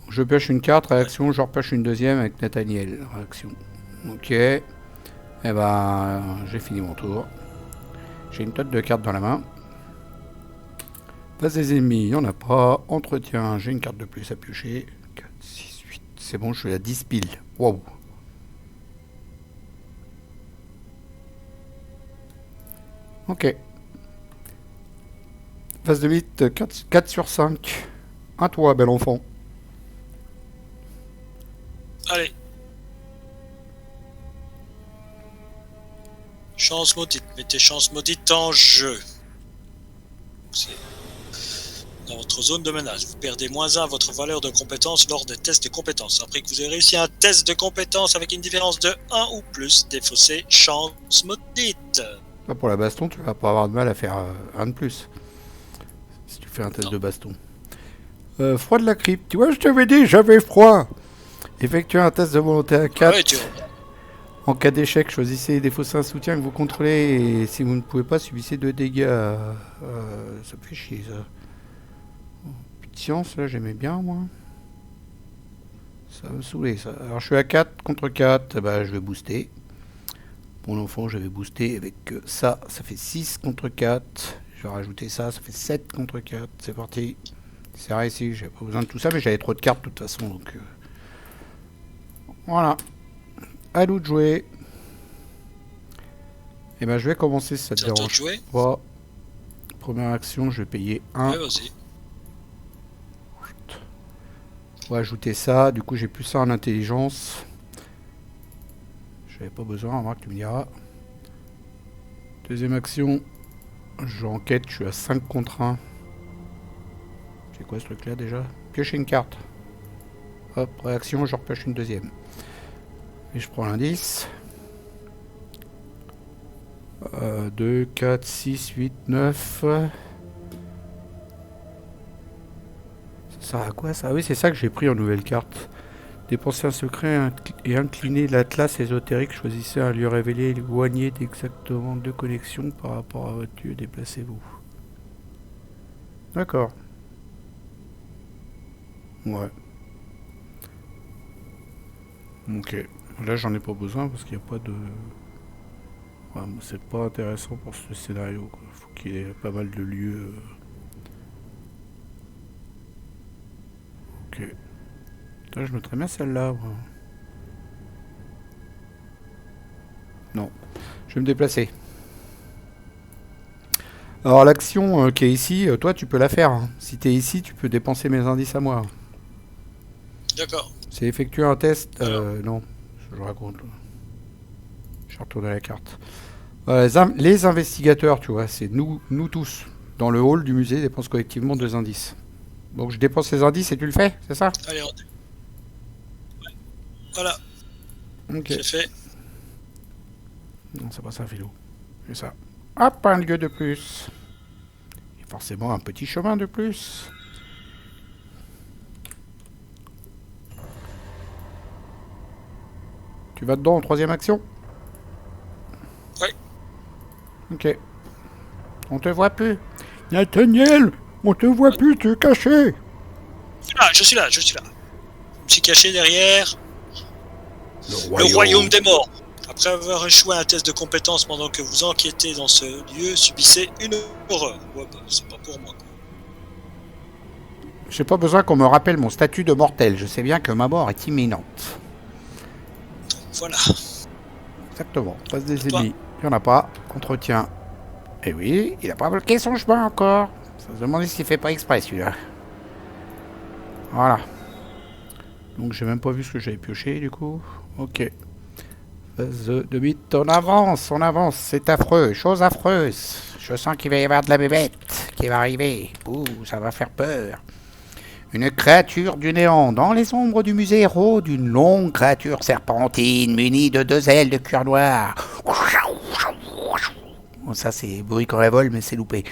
Je pioche une carte, réaction, je repioche une deuxième avec Nathaniel, réaction. Ok. Eh ben, j'ai fini mon tour. J'ai une tonne de cartes dans la main. Face des ennemis, il n'y en a pas. Entretien, j'ai une carte de plus à piocher. 4, 6, 8. C'est bon, je suis à 10 piles. Waouh. Ok. Phase de 8, 4 sur 5. À toi, bel enfant. Allez. Chance maudite. Mettez chance maudite en jeu. C'est dans votre zone de menace. Vous perdez -1 à votre valeur de compétence lors des tests de compétences. Après que vous avez réussi un test de compétence avec une différence de 1 ou plus, défaussez chance maudite. Là, pour la baston, tu vas pas avoir de mal à faire un de plus. Si tu fais un test de baston. Froid de la crypte. Tu vois, je t'avais dit, j'avais froid. Effectuez un test de volonté à 4. Ouais, en cas d'échec, choisissez et défaussez un soutien que vous contrôlez. Et si vous ne pouvez pas, subissez 2 dégâts. Ça me fait chier, ça. Plus de science, là, j'aimais bien, moi. Ça va me saouler, ça. Alors, je suis à 4 contre 4. Bah, je vais booster. Mon enfant, je vais booster avec ça. Ça fait 6 contre 4. Je vais rajouter ça. Ça fait 7 contre 4. C'est parti. C'est réussi. J'avais pas besoin de tout ça, mais j'avais trop de cartes, de toute façon. Donc, voilà. À nous de jouer. Et ben, je vais commencer si ça te dérange pas. Première action, je vais payer 1. Ouais, vas-y. On va ajouter ça. Du coup, j'ai plus ça en intelligence. J'avais pas besoin, remarque, tu me diras. Deuxième action. J'enquête, je suis à 5 contre 1. C'est quoi ce truc-là déjà? Piocher une carte. Hop, réaction, je repioche une deuxième. Et je prends l'indice. 2, 4, 6, 8, 9. Ça sert à quoi ça? Oui, c'est ça que j'ai pris en nouvelle carte. Dépensez un secret et inclinez l'atlas ésotérique. Choisissez un lieu révélé éloigné d'exactement 2 connexions par rapport à votre lieu. Déplacez-vous. D'accord. Ouais. Ok. Là, j'en ai pas besoin parce qu'il n'y a pas de... Ouais, c'est pas intéressant pour ce scénario. Il faut qu'il y ait pas mal de lieux. Ok. Putain, je mettrais bien celle-là. Ouais. Non. Je vais me déplacer. Alors, l'action qui est ici, toi, tu peux la faire. Hein. Si tu es ici, tu peux dépenser mes indices à moi. D'accord. C'est effectuer un test. Non, je raconte. Je vais retourner la carte. Les investigateurs, tu vois, c'est nous tous. Dans le hall du musée, dépensent collectivement 2 indices. Donc je dépense les indices et tu le fais, c'est ça? Allez, ouais. Voilà. Ok. C'est fait. Non, c'est pas ça, philo. C'est ça. Hop, un lieu de plus. Et forcément un petit chemin de plus. Tu vas dedans en troisième action? Ouais. Ok. On te voit plus. Nathaniel, on te voit plus, tu es caché. Ah, je suis là. Je me suis caché derrière le royaume des morts. Après avoir échoué à un test de compétence pendant que vous enquêtez dans ce lieu, subissez une horreur. Ouais, bah, c'est pas pour moi, quoi. J'ai pas besoin qu'on me rappelle mon statut de mortel. Je sais bien que ma mort est imminente. Voilà. Exactement. Passe des ennemis. Il n'y en a pas. Entretien. Et oui, il a pas bloqué son chemin encore. Ça se demande s'il fait pas exprès celui-là. Voilà. Donc j'ai même pas vu ce que j'avais pioché du coup. Ok. Phase de mythe. On avance, c'est affreux. Chose affreuse. Je sens qu'il va y avoir de la bébête qui va arriver. Ouh, ça va faire peur. Une créature du néant. Dans les ombres du musée rôde une longue créature serpentine munie de 2 ailes de cuir noir. Bon, ça c'est bruit quand elle vole, mais c'est loupé.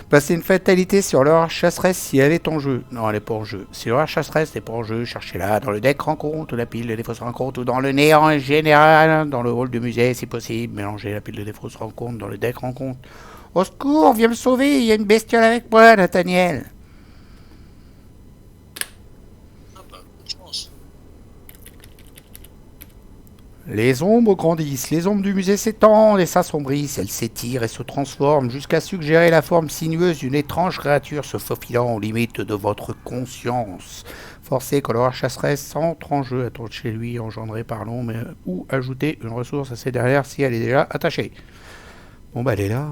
Passer une fatalité sur leur chasseresse si elle est en jeu. Non, elle est pas en jeu. Si leur chasseresse n'est pas en jeu, cherchez-la dans le deck rencontre ou la pile de fausses rencontres ou dans le néant en général, dans le hall du musée si possible. Mélangez la pile de fausses rencontres dans le deck rencontre. Au secours, viens me sauver, il y a une bestiole avec moi, Nathaniel. Ah bah, je pense. Les ombres grandissent, les ombres du musée s'étendent et s'assombrissent, elles s'étirent et se transforment jusqu'à suggérer la forme sinueuse d'une étrange créature se faufilant aux limites de votre conscience. Forcez que leur chasseresse entre en jeu, attendre chez lui, engendré par l'ombre, ou ajouter une ressource à ses derrière si elle est déjà attachée. Bon bah elle est là.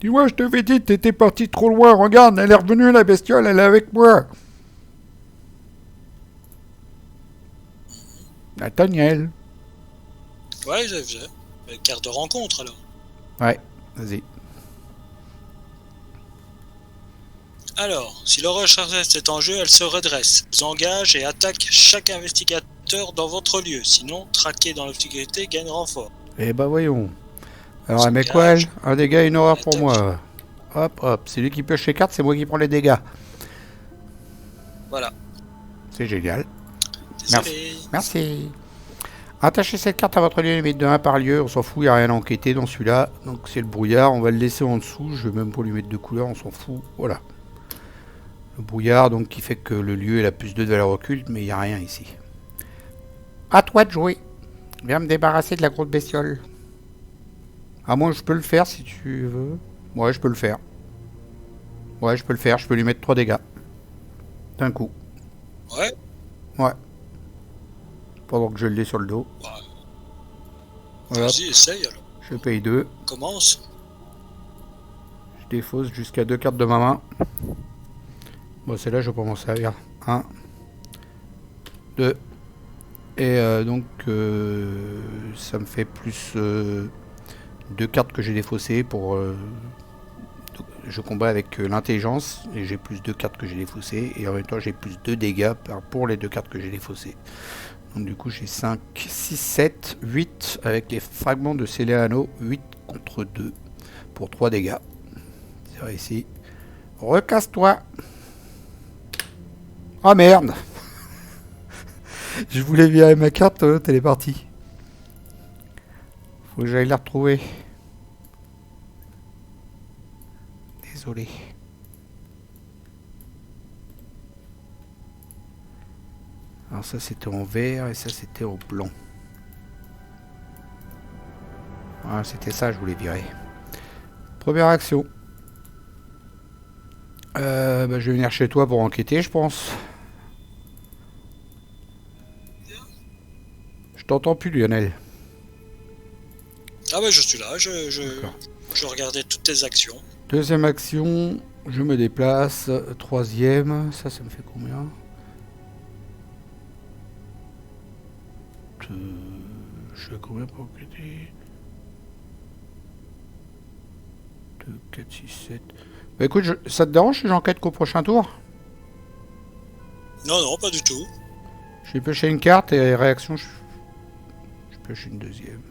Dis-moi, je t'avais dit, t'étais parti trop loin, regarde, elle est revenue la bestiole, elle est avec moi. Nathaniel. Ouais, j'ai vu. Carte de rencontre alors. Ouais, vas-y. Alors, si le chasseresse est en jeu, elle se redresse, vous engage et attaque chaque investigateur dans votre lieu. Sinon, traqué dans l'obscurité gagne renfort. Eh bah voyons. Alors elle met quoi elle? Un dégât et une horreur pour moi. Hop hop, c'est lui qui pioche les cartes, c'est moi qui prends les dégâts. Voilà. C'est génial. Désolé. Merci. Attachez cette carte à votre lieu limite de 1 par lieu, on s'en fout, il n'y a rien à enquêter dans celui-là. Donc c'est le brouillard, on va le laisser en dessous, je vais même pas lui mettre de couleur, on s'en fout. Voilà. Le brouillard donc qui fait que le lieu est la plus 2 de valeur occulte, mais il n'y a rien ici. À toi de jouer. Viens me débarrasser de la grosse bestiole. Ah moi je peux le faire si tu veux. Ouais je peux le faire. Ouais je peux le faire, je peux lui mettre 3 dégâts. D'un coup. Ouais. Ouais. Pendant que je l'ai sur le dos. Ouais. Voilà. Vas-y, essaye alors. Je paye 2. Commence. Je défausse jusqu'à 2 cartes de ma main. Bon celle-là je vais pas m'en servir. 1. 2. Et donc ça me fait plus 2 cartes que j'ai défaussées pour... je combats avec l'intelligence et j'ai plus 2 cartes que j'ai défaussées et en même temps j'ai plus 2 dégâts pour les 2 cartes que j'ai défaussées. Donc du coup j'ai 5, 6, 7, 8 avec les fragments de Céléano, 8 contre 2 pour 3 dégâts. C'est vrai ici. Recasse-toi. Oh merde. Je voulais virer ma carte, elle est partie. Faut que j'aille la retrouver. Désolé. Alors ça c'était en vert et ça c'était en blanc. Voilà, c'était ça, je voulais virer. Première action. Je vais venir chez toi pour enquêter, je pense. Je t'entends plus, Lionel. Ah ouais, je suis là, je regardais toutes tes actions. Deuxième action, je me déplace. Troisième, ça me fait combien? Je suis à combien pour enquêter? 2, 4, 6, 7... Bah écoute, ça te dérange si j'enquête qu'au prochain tour? Non, non, pas du tout. J'ai pioché une carte et réaction, je pioche une deuxième.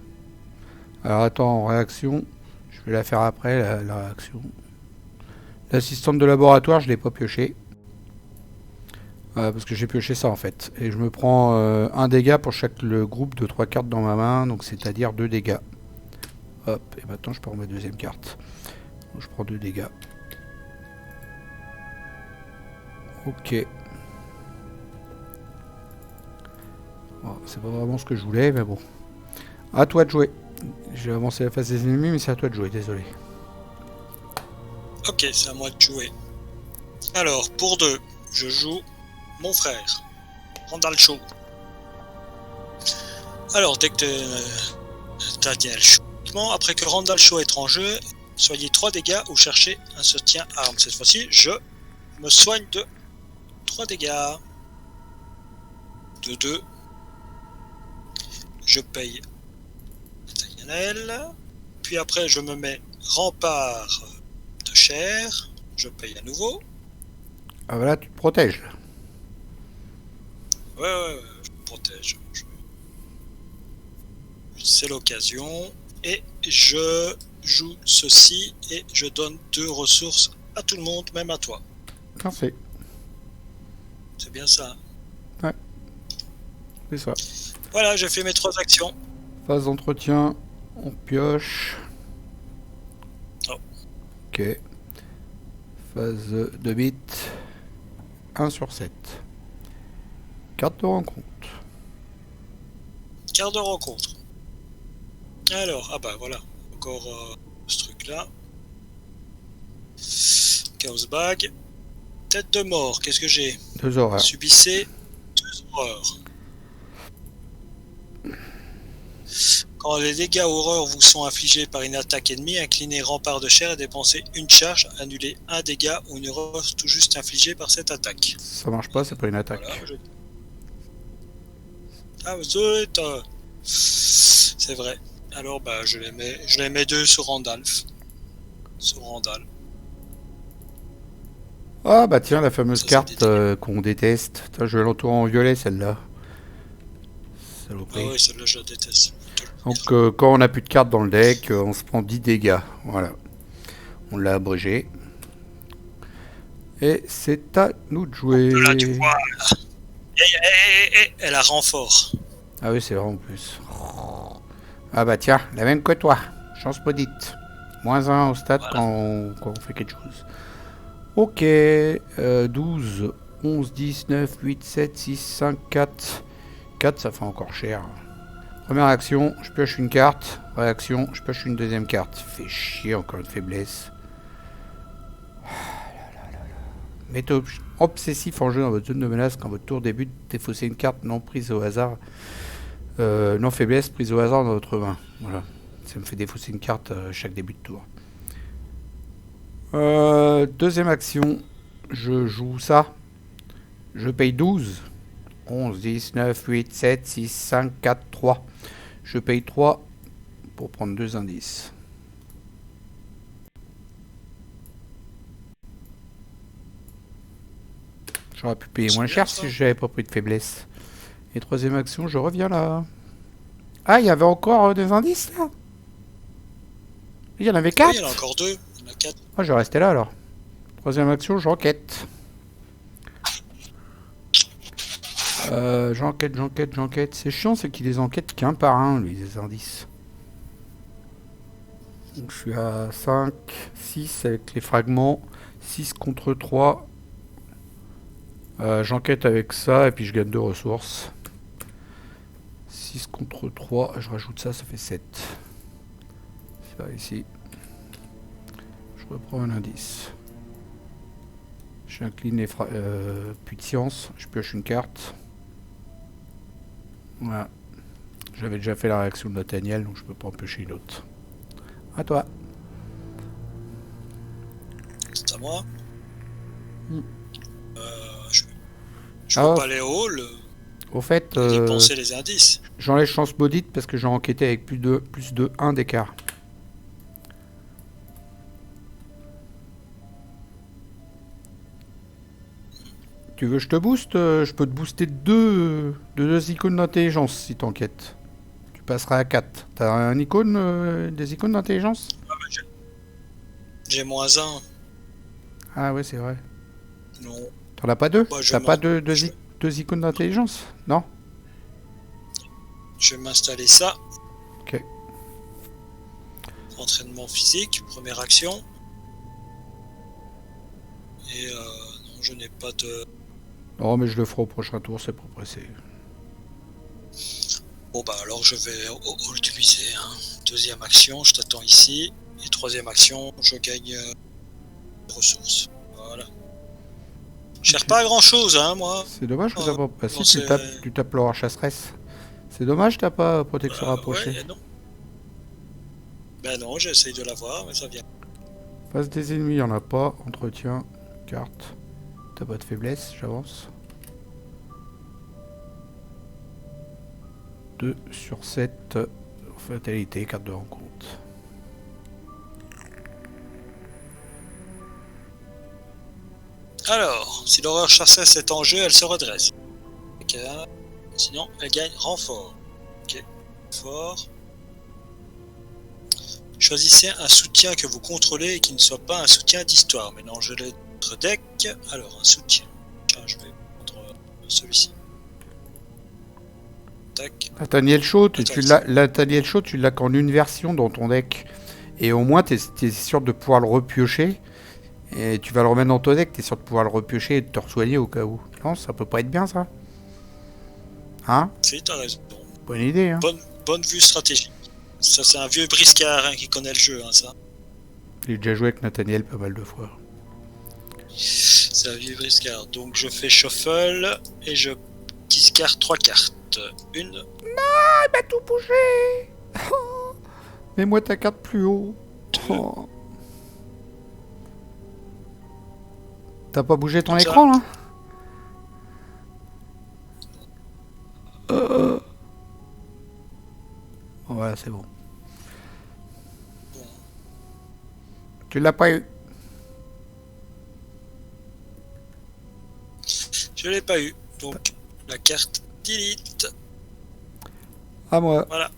Alors attends, réaction, je vais la faire après, la réaction. L'assistante de laboratoire, je l'ai pas pioché. Parce que j'ai pioché ça en fait. Et je me prends un dégât pour chaque le groupe de 3 cartes dans ma main, donc c'est-à-dire 2 dégâts. Hop, et maintenant je prends ma deuxième carte. Donc, je prends 2 dégâts. Ok. Bon, c'est pas vraiment ce que je voulais, mais bon. À toi de jouer. J'ai avancé la phase des ennemis, mais c'est à toi de jouer, désolé. Ok, c'est à moi de jouer. Alors, pour 2, je joue mon frère, Randall Shaw. Alors, dès que t'as dit le Shaw, après que Randall Shaw est en jeu, soignez 3 dégâts ou cherchez un soutien arme. Cette fois-ci, je me soigne de 3 dégâts. De 2. Je paye Nathaniel. Puis après, je me mets rempart de chair. Je paye à nouveau. Ah voilà, tu te protèges là. Ouais, je me protège. C'est l'occasion. Et je joue ceci et je donne 2 ressources à tout le monde, même à toi. Merci. C'est bien ça. C'est ça. Voilà, j'ai fait mes 3 actions. Phase d'entretien, on pioche. Oh. Ok. Phase de bit, 1 sur 7. Carte de rencontre. Carte de rencontre. Alors, ah bah voilà, encore ce truc-là. Chaos Bag. Tête de mort, qu'est-ce que j'ai? 2 horreurs. Subissez 2 horreurs. Quand les dégâts horreurs vous sont infligés par une attaque ennemie, inclinez rempart de chair et dépensez une charge, annulez un dégât ou une horreur tout juste infligée par cette attaque. Ça marche pas, c'est pas une attaque. Voilà, Ah, c'est vrai. Alors bah je les mets 2 sur Randalph. Sur Randall. Ah bah tiens, la fameuse Ça, carte qu'on déteste. Putain, je vais l'entourer en violet celle-là. Saloperie. Ah oui, celle-là je la déteste. Donc quand on n'a plus de cartes dans le deck, on se prend 10 dégâts. Voilà. On l'a abrégé. Et c'est à nous de jouer. Là, tu vois. Elle a renfort. Ah oui, c'est vrai en plus. Ah bah tiens, la même que toi. Chance maudite. -1 au stade Voilà. quand on fait quelque chose. Ok. 12, 11, 10, 9, 8, 7, 6, 5, 4. 4, ça fait encore cher. Première action, je pioche une carte. Réaction, je pioche une deuxième carte. Fait chier, encore une faiblesse. Méthode obsessif en jeu dans votre zone de menace quand votre tour débute. Défausser une carte non prise au hasard. Non faiblesse prise au hasard dans votre main. Voilà. Ça me fait défausser une carte chaque début de tour. Deuxième action, je joue ça. Je paye 12. 11, 10, 9, 8, 7, 6, 5, 4, 3. Je paye 3 pour prendre 2 indices. J'aurais pu payer moins cher si j'avais pas pris de faiblesse. Et troisième action, je reviens là. Ah, il y avait encore des indices là. Il y en avait 4. Oui, il y en a encore 2. Il y en a 4. Ah, je vais rester là alors. Troisième action, j'enquête. J'enquête. C'est chiant, c'est qu'il les enquête qu'un par un, lui, les indices. Donc je suis à 5, 6 avec les fragments. 6 contre 3. J'enquête avec ça et puis je gagne 2 ressources. 6 contre 3, je rajoute ça, ça fait 7. C'est par ici. Je reprends un indice. J'incline les puis de science, je pioche une carte. Voilà. J'avais déjà fait la réaction de Nathaniel, donc je peux pas en piocher une autre. À toi. C'est à moi. Hmm. Je peux pas aller au hall. Au fait, dépenser les indices. j'enlève chance maudite parce que j'ai enquêté avec plus de 1 d'écart. Tu veux que je te booste? Je peux te booster de 2 icônes d'intelligence si t'enquêtes. Tu passeras à 4. T'as un icône, des icônes d'intelligence? J'ai -1. Ah ouais, c'est vrai. Non. T'en as pas 2? Bah, T'as pas deux icônes d'intelligence? Non? Je vais m'installer ça. Ok. Entraînement physique, première action. Et non, je n'ai pas de... Non, mais je le ferai au prochain tour, c'est pas pressé. Bon bah alors je vais au hall du musée. Hein. Deuxième action, je t'attends ici. Et troisième action, je gagne ressources. Voilà. Je cherche pas grand chose, hein, moi. C'est dommage que t'as pas... Bah, si, Bon, tu tapes l'aura chasseresse. C'est dommage que t'as pas protection rapprochée. Ouais, non. Ben non, j'essaye de l'avoir, mais ça vient. Face des ennemis, y'en a pas. Entretien, carte. T'as pas de faiblesse, j'avance. 2 sur 7. Fatalité, carte de rencontre. Alors, si l'horreur chasseresse est en jeu, elle se redresse. Ok. Sinon, elle gagne renfort. Ok. Fort. Choisissez un soutien que vous contrôlez et qui ne soit pas un soutien d'histoire. Mélangez votre deck. Alors, un soutien. Tiens, je vais prendre celui-ci. Tac. Nathaniel Shaw, Nathaniel Shaw, tu l'as qu'en une version dans ton deck. Et au moins, t'es sûr de pouvoir le repiocher. Et tu vas le remettre dans ton deck, t'es sûr de pouvoir le repiocher et de te re-soigner au cas où. Non, ça peut pas être bien, ça. Hein? Si, t'as raison. Bonne idée, hein. Bonne vue stratégique. Ça, c'est un vieux briscard hein, qui connaît le jeu, hein, ça. J'ai déjà joué avec Nathaniel pas mal de fois. C'est un vieux briscard. Donc, je fais shuffle et je discard 3 cartes. Une. Non, il m'a tout bougé. Oh. Mets-moi ta carte plus haut. Oh. T'as pas bougé ton écran, là? Voilà, c'est bon. Tu l'as pas eu? Je l'ai pas eu. Donc, la carte delete. À moi. Voilà.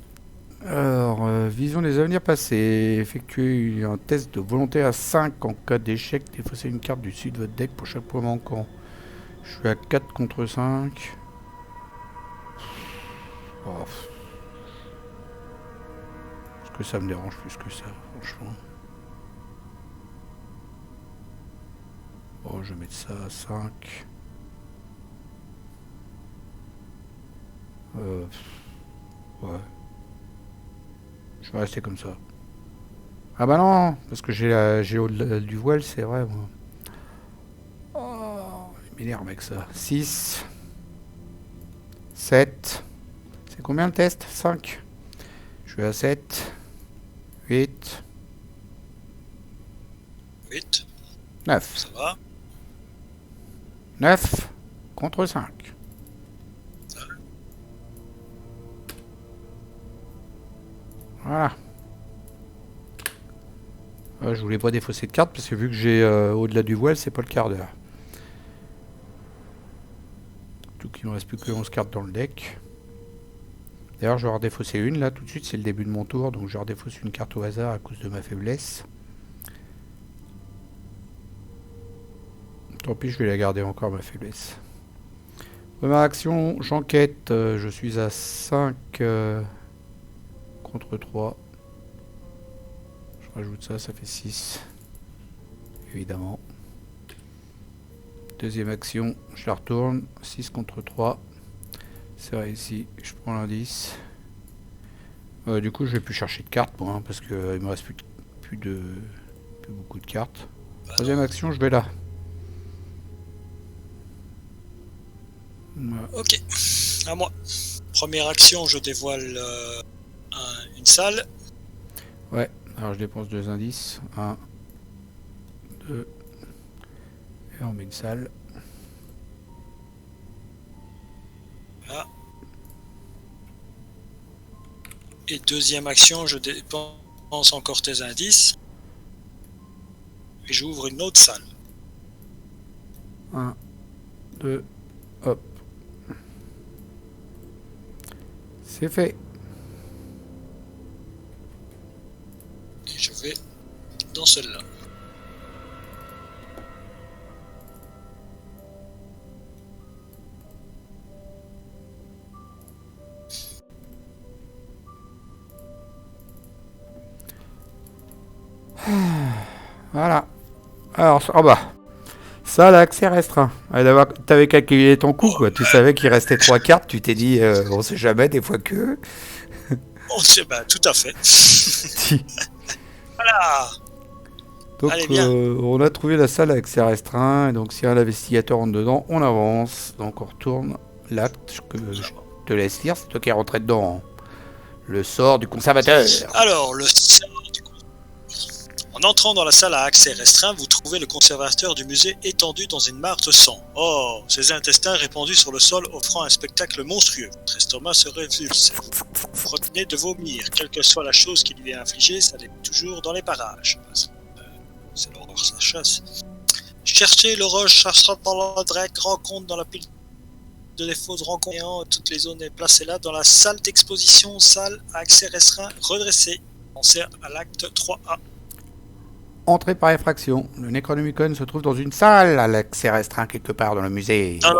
Alors, vision des avenirs passés. Effectuez un test de volonté à 5 en cas d'échec. Défaussez une carte du dessus de votre deck pour chaque point manquant. Je suis à 4 contre 5. Oh. Est-ce que ça me dérange plus que ça, franchement? Bon, je vais mettre ça à 5. Ouais. Je vais rester comme ça. Ah bah non, parce que j'ai au-delà du voile, c'est vrai, moi. Oh, il m'énerve avec ça. 6. 7. C'est combien le test? 5. Je suis à 7. 8. 8. 9. Ça va. 9 contre 5. Voilà. Je voulais pas défausser de carte parce que vu que j'ai au-delà du voile, c'est pas le quart d'heure. Tout qu'il me reste plus que 11 cartes dans le deck. D'ailleurs, je vais en redéfausser une là tout de suite, c'est le début de mon tour, donc je redéfausse une carte au hasard à cause de ma faiblesse. Tant pis, je vais la garder encore, ma faiblesse. Première action, j'enquête. Je suis à 5 contre 3. Je rajoute ça, ça fait 6. Évidemment. Deuxième action, je la retourne. 6 contre 3. C'est réussi. Je prends l'indice. Du coup, je vais plus chercher de cartes, moi, hein, parce qu'il me reste plus beaucoup de cartes. Troisième action, je vais là. Voilà. Ok, à moi. Première action, je dévoile une salle. Ouais, alors je dépense 2 indices. 1, 2. Et on met une salle. Voilà. Et deuxième action, je dépense encore tes indices. Et j'ouvre une autre salle. 1, 2, hop. C'est fait. Et je vais dans celle-là. Voilà. Alors, oh bah. Ça, l'accès restreint. T'avais calculé ton coup, quoi. Tu savais qu'il restait 3 cartes. Tu t'es dit, on sait jamais, des fois que. On sait, bah, tout à fait. Voilà. Donc Allez, bien. on a trouvé la salle à accès restreint. Et donc si un investigateur rentre dedans, on avance. Donc on retourne l'acte que je te laisse lire. C'est toi qui es rentré dedans. Le sort du conservateur. Alors, en entrant dans la salle à accès restreint, vous trouvez le conservateur du musée étendu dans une mare de sang. Oh, ses intestins répandus sur le sol offrant un spectacle monstrueux. Votre estomac se révulse. Vous retenez de vomir. Quelle que soit la chose qui lui est infligée, ça l'est toujours dans les parages. C'est l'horreur, ça chasse. Cherchez l'horreur chassera dans la drague, rencontre dans la pile de défauts de rencontres. Toutes les zones est placée là dans la salle d'exposition, salle à accès restreint redressée. Pensez à l'acte 3A. Entrée par effraction. Le Necronomicon se trouve dans une salle à l'accès restreint quelque part dans le musée. Non,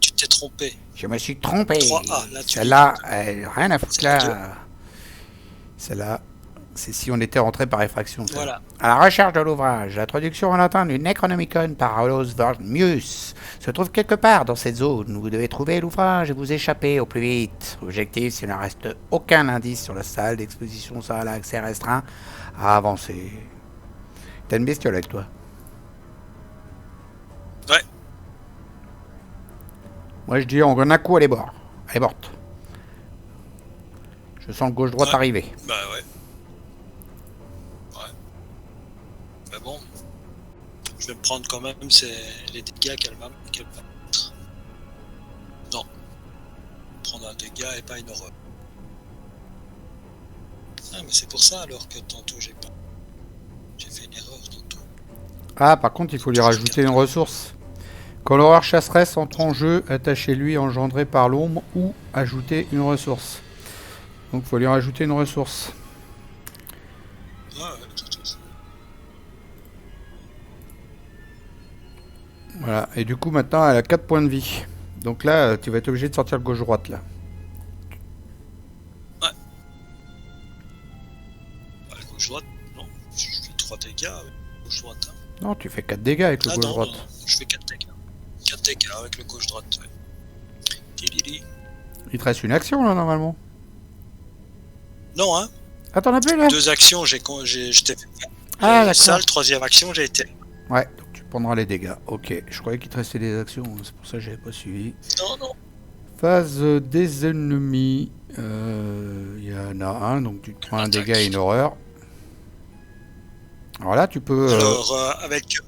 tu t'es trompé. Je me suis trompé. 3A, là, Celle-là, rien à foutre C'est là. Celle-là, c'est si on était rentré par effraction. Ça. Voilà. À la recherche de l'ouvrage, la traduction en latin du Necronomicon par Aulus Varmius se trouve quelque part dans cette zone. Vous devez trouver l'ouvrage et vous échapper au plus vite. Objectif, s'il ne reste aucun indice sur la salle d'exposition, salle à accès restreint, à avancer. T'as une bestiole avec toi? Ouais. Moi je dis, en un coup, elle est morte. Elle est morte. Je sens le gauche-droite arriver. Bah ouais. Mais bon, je vais me prendre quand même les dégâts qu'elle va mettre. Non. Prendre un dégât et pas une horreur. Ah, mais c'est pour ça alors que tantôt j'ai fait une erreur tantôt. Ah, par contre, il faut lui rajouter une ressource. Quand l'horreur chasseresse entre en jeu, attachez-lui engendré par l'ombre ou ajouter une ressource. Donc, il faut lui rajouter une ressource. Ah, ouais, tout. Voilà, et du coup, maintenant, elle a 4 points de vie. Donc là, tu vas être obligé de sortir le gauche-droite, là. Ouais. Bah, le gauche-droite, non. Je fais 3 dégâts avec le gauche-droite. Hein. Non, tu fais 4 dégâts avec le gauche-droite. Non, je fais 4 dégâts. 4 dégâts avec le gauche-droite, ouais. Tilili. Il te reste une action, là, normalement. Non, hein. Ah, t'en as plus, là? 2 actions, j'étais fait. Ah, d'accord. Ça, le 3e action, j'ai été. Ouais, donc tu prendras les dégâts. Ok, je croyais qu'il te restait des actions, c'est pour ça que j'avais pas suivi. Non. Phase des ennemis. Il y en a un, donc tu te prends un dégât et une horreur. Alors là, tu peux... Alors, avec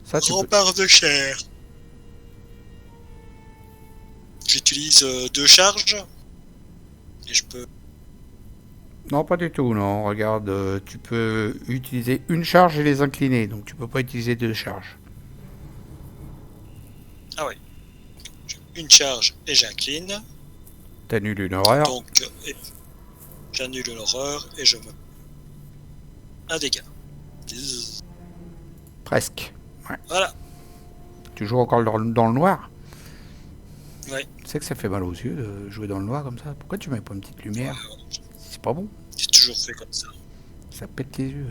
ça, tu peux... rempart de chair, j'utilise 2 charges. Et je peux... Non, pas du tout, non. Regarde, tu peux utiliser une charge et les incliner, donc tu peux pas utiliser 2 charges. Ah oui. Une charge et j'incline. T'annules une horreur. Donc, j'annule l'horreur et je me... un dégât. Presque. Ouais. Voilà. Tu joues encore dans le noir? Ouais. Tu sais que ça fait mal aux yeux de jouer dans le noir comme ça? Pourquoi tu mets pas une petite lumière? C'est pas bon. J'ai toujours fait comme ça. Ça pète les yeux.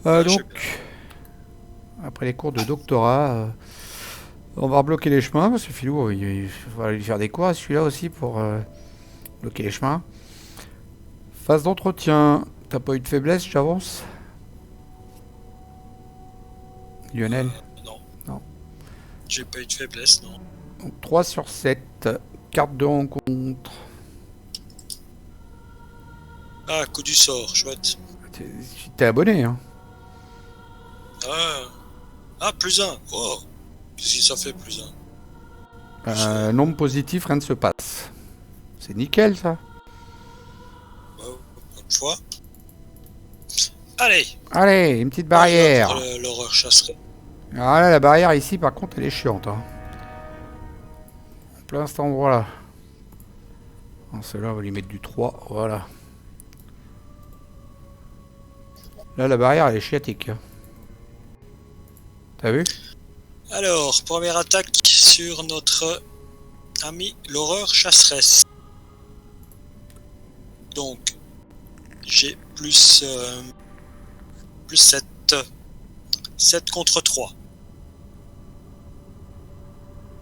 Ouais, Donc, après les cours de doctorat, on va rebloquer les chemins, parce que Philou, il va lui faire des cours à celui-là aussi pour bloquer les chemins. Phase d'entretien. T'as pas eu de faiblesse, j'avance? Lionel? Non. Non. J'ai pas eu de faiblesse, non. Donc 3 sur 7. Carte de rencontre. Ah, coup du sort, chouette. T'es abonné, hein? Ah, plus 1. Oh, qu'est-ce que ça fait, plus 1? Nombre positif, rien ne se passe. C'est nickel, ça. Une fois. Allez. Allez, une petite barrière. L'horreur chasserait. Alors là, la barrière ici, par contre, elle est chiante. Hein. En plein cet endroit-là. Celui-là, on va lui mettre du 3. Voilà. Là, la barrière, elle est chiatique. T'as vu? Alors, première attaque sur notre ami l'horreur chasseresse. Donc, j'ai plus 7. 7 contre 3.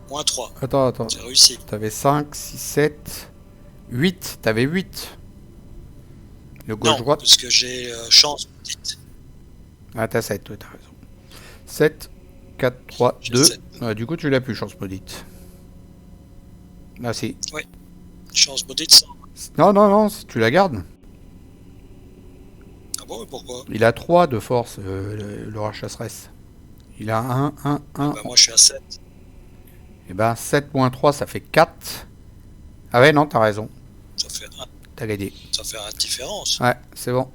Moins 3. Attends. J'ai réussi. T'avais 5, 6, 7, 8. T'avais 8. Le Non, gauche-droite. parce que j'ai chance maudite. Ah, t'as 7, ouais, t'as raison. 7, 4, 3, J'ai 2. 7. Du coup, tu l'as plus, chance maudite. Ah, si. Chance maudite 100. Non, non, non, tu la gardes. Ah bon, et pourquoi? Il a 3 de force, le chasseresse. Il a 1, 1, 1. Bah, moi, je suis à 7. Et ben, 7 moins 3, ça fait 4. Ah ouais, non, t'as raison. Ça fait T'as gagné. ça fait une différence. Ouais, c'est bon.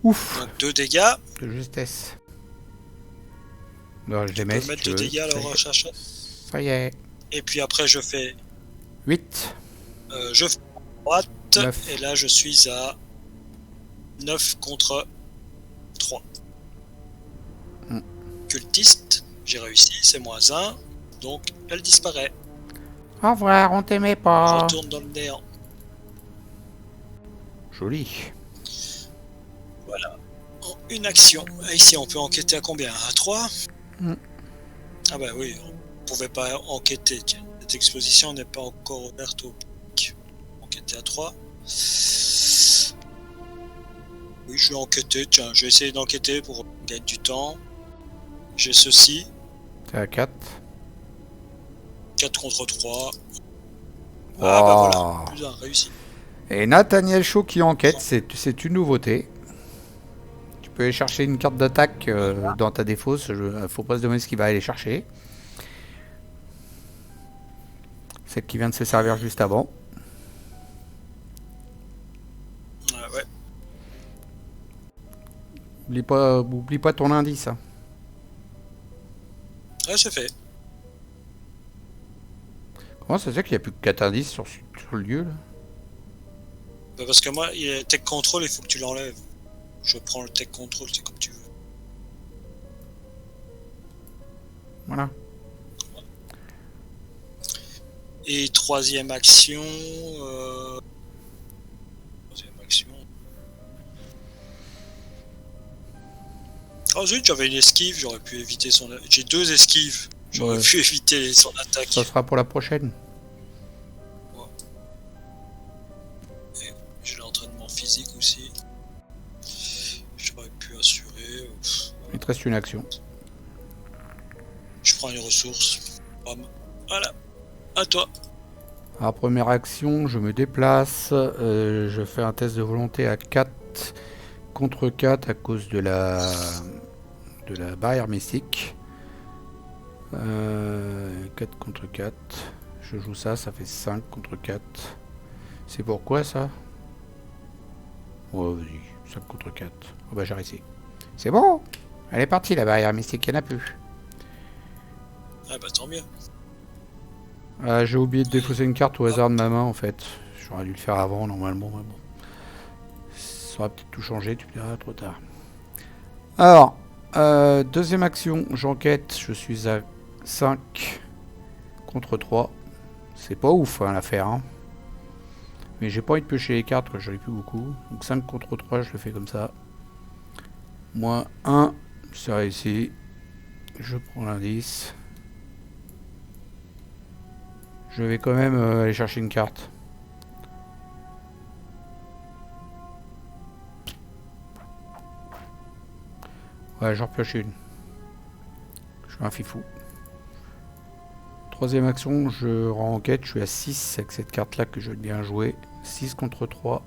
Ouf. Donc 2 dégâts. De justesse. Non, je les Tu mets peux si mettre tu 2 veux. dégâts à Ça y la est. recherche. Ça y est. Et puis après, je fais 8. je fais droite. 9. Et là, je suis à 9 contre 3. Hmm. Cultiste, j'ai réussi, c'est moins 1. Donc, elle disparaît. Au revoir, on t'aimait pas. Retourne dans le néant. Joli. Voilà. En une action. Et ici, on peut enquêter à combien? À 3? Ah bah oui, on pouvait pas enquêter. Tiens. Cette exposition n'est pas encore ouverte au public. Enquêter à 3. Oui, je vais enquêter. Tiens, je vais essayer d'enquêter pour gagner du temps. J'ai ceci. T'es à 4. 4 contre 3. Oh. Ah bah voilà, plus un, réussi. Et Nathaniel Shaw qui enquête, c'est une nouveauté. Tu peux aller chercher une carte d'attaque dans ta défausse. Faut pas se demander ce qu'il va aller chercher. Celle qui vient de se servir juste avant. Ah ouais. Oublie pas ton indice. Hein. Ouais, c'est fait. Comment ça se fait qu'il n'y a plus que 4 indices sur le lieu là? Bah parce que moi, il y a tech control, il faut que tu l'enlèves. Je prends le tech control, c'est comme tu veux. Voilà. Et troisième action. Troisième action. Oh zut, j'avais une esquive, j'aurais pu éviter son. J'ai 2 esquives. J'aurais pu éviter son attaque. Ça sera pour la prochaine. Et j'ai l'entraînement physique aussi. J'aurais pu assurer. Il te reste une action. Je prends une ressource. Bam. Voilà. À toi. Alors, première action, je me déplace. Je fais un test de volonté à 4 contre 4 à cause de la barrière mystique. 4 contre 4. Je joue ça, ça fait 5 contre 4. C'est pourquoi ça? Oh, vas-y, 5 contre 4. Oh bah j'ai réussi. C'est bon. Elle est partie la barrière mystique, il n'y en a plus. Ah bah tant mieux. J'ai oublié de défausser une carte au hasard de ma main en fait. J'aurais dû le faire avant normalement, mais bon. Ça aurait peut-être tout changé, tu me diras, trop tard. Alors, deuxième action, j'enquête, je suis à 5 contre 3. C'est pas ouf hein, l'affaire. Hein. Mais j'ai pas envie de piocher les cartes, j'en ai plus beaucoup. Donc 5 contre 3, je le fais comme ça. Moins 1, c'est réussi. Je prends l'indice. Je vais quand même aller chercher une carte. Ouais, j'en pioche une. Je suis un fifou. Troisième action, je rends enquête. Je suis à 6 avec cette carte là que je vais bien jouer. 6 contre 3.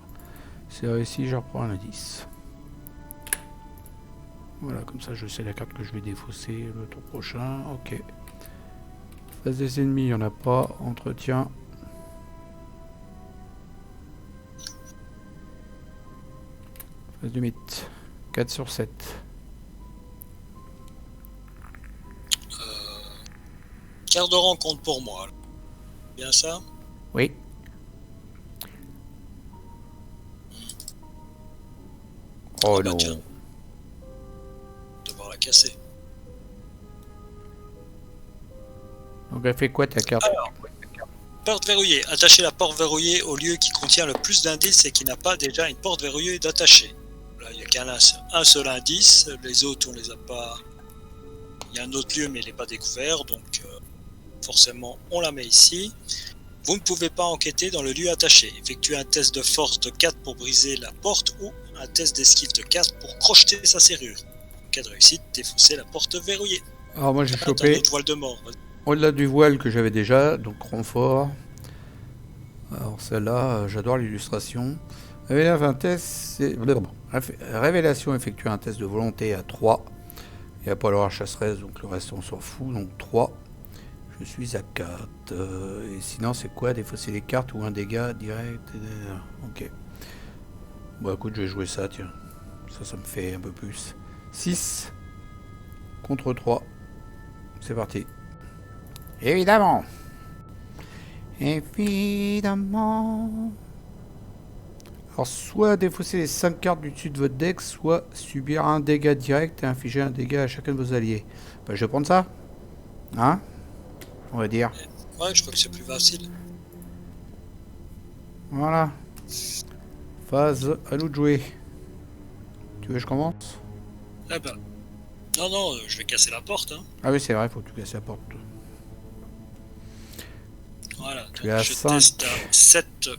C'est réussi, je reprends un indice. Voilà, comme ça je sais la carte que je vais défausser le tour prochain. Ok. Face des ennemis, il n'y en a pas. Entretien. Face du mythe. 4 sur 7. Carte de rencontre pour moi. Bien ça? Oui. Oh Ah bah non. tiens. Devoir la casser. Donc elle fait quoi ta carte? Alors, porte verrouillée. Attachez la porte verrouillée au lieu qui contient le plus d'indices et qui n'a pas déjà une porte verrouillée d'attacher. Là, il n'y a qu'un seul indice. Les autres, on les a pas. Il y a un autre lieu, mais il n'est pas découvert. Donc, forcément, on la met ici. Vous ne pouvez pas enquêter dans le lieu attaché. Effectuez un test de force de 4 pour briser la porte ou un test d'esquive de 4 pour crocheter sa serrure. En cas de réussite, défaussez la porte verrouillée. Alors moi j'ai T'as chopé une autre voile de mort. au-delà du voile que j'avais déjà, donc renfort. Alors celle-là, j'adore l'illustration. Révélation, effectuer un test de volonté à 3. Il n'y a pas l'aura chasseresse, donc le reste on s'en fout. Donc 3. Je suis à 4. Et sinon c'est quoi? Défausser les cartes ou un dégât direct? Ok. Bon écoute, je vais jouer ça, tiens. Ça me fait un peu plus. 6 contre 3. C'est parti. Évidemment. Évidemment. Alors, soit défausser les 5 cartes du dessus de votre deck, soit subir un dégât direct et infliger un dégât à chacun de vos alliés. Bah, je vais prendre ça. Hein? On va dire. Ouais, je crois que c'est plus facile. Voilà. Phase, à nous de jouer. Tu veux que je commence? Eh ben. Non, je vais casser la porte. Hein. Ah oui, c'est vrai, faut que tu casses la porte. Voilà, Tu donc as je 5. teste à 7.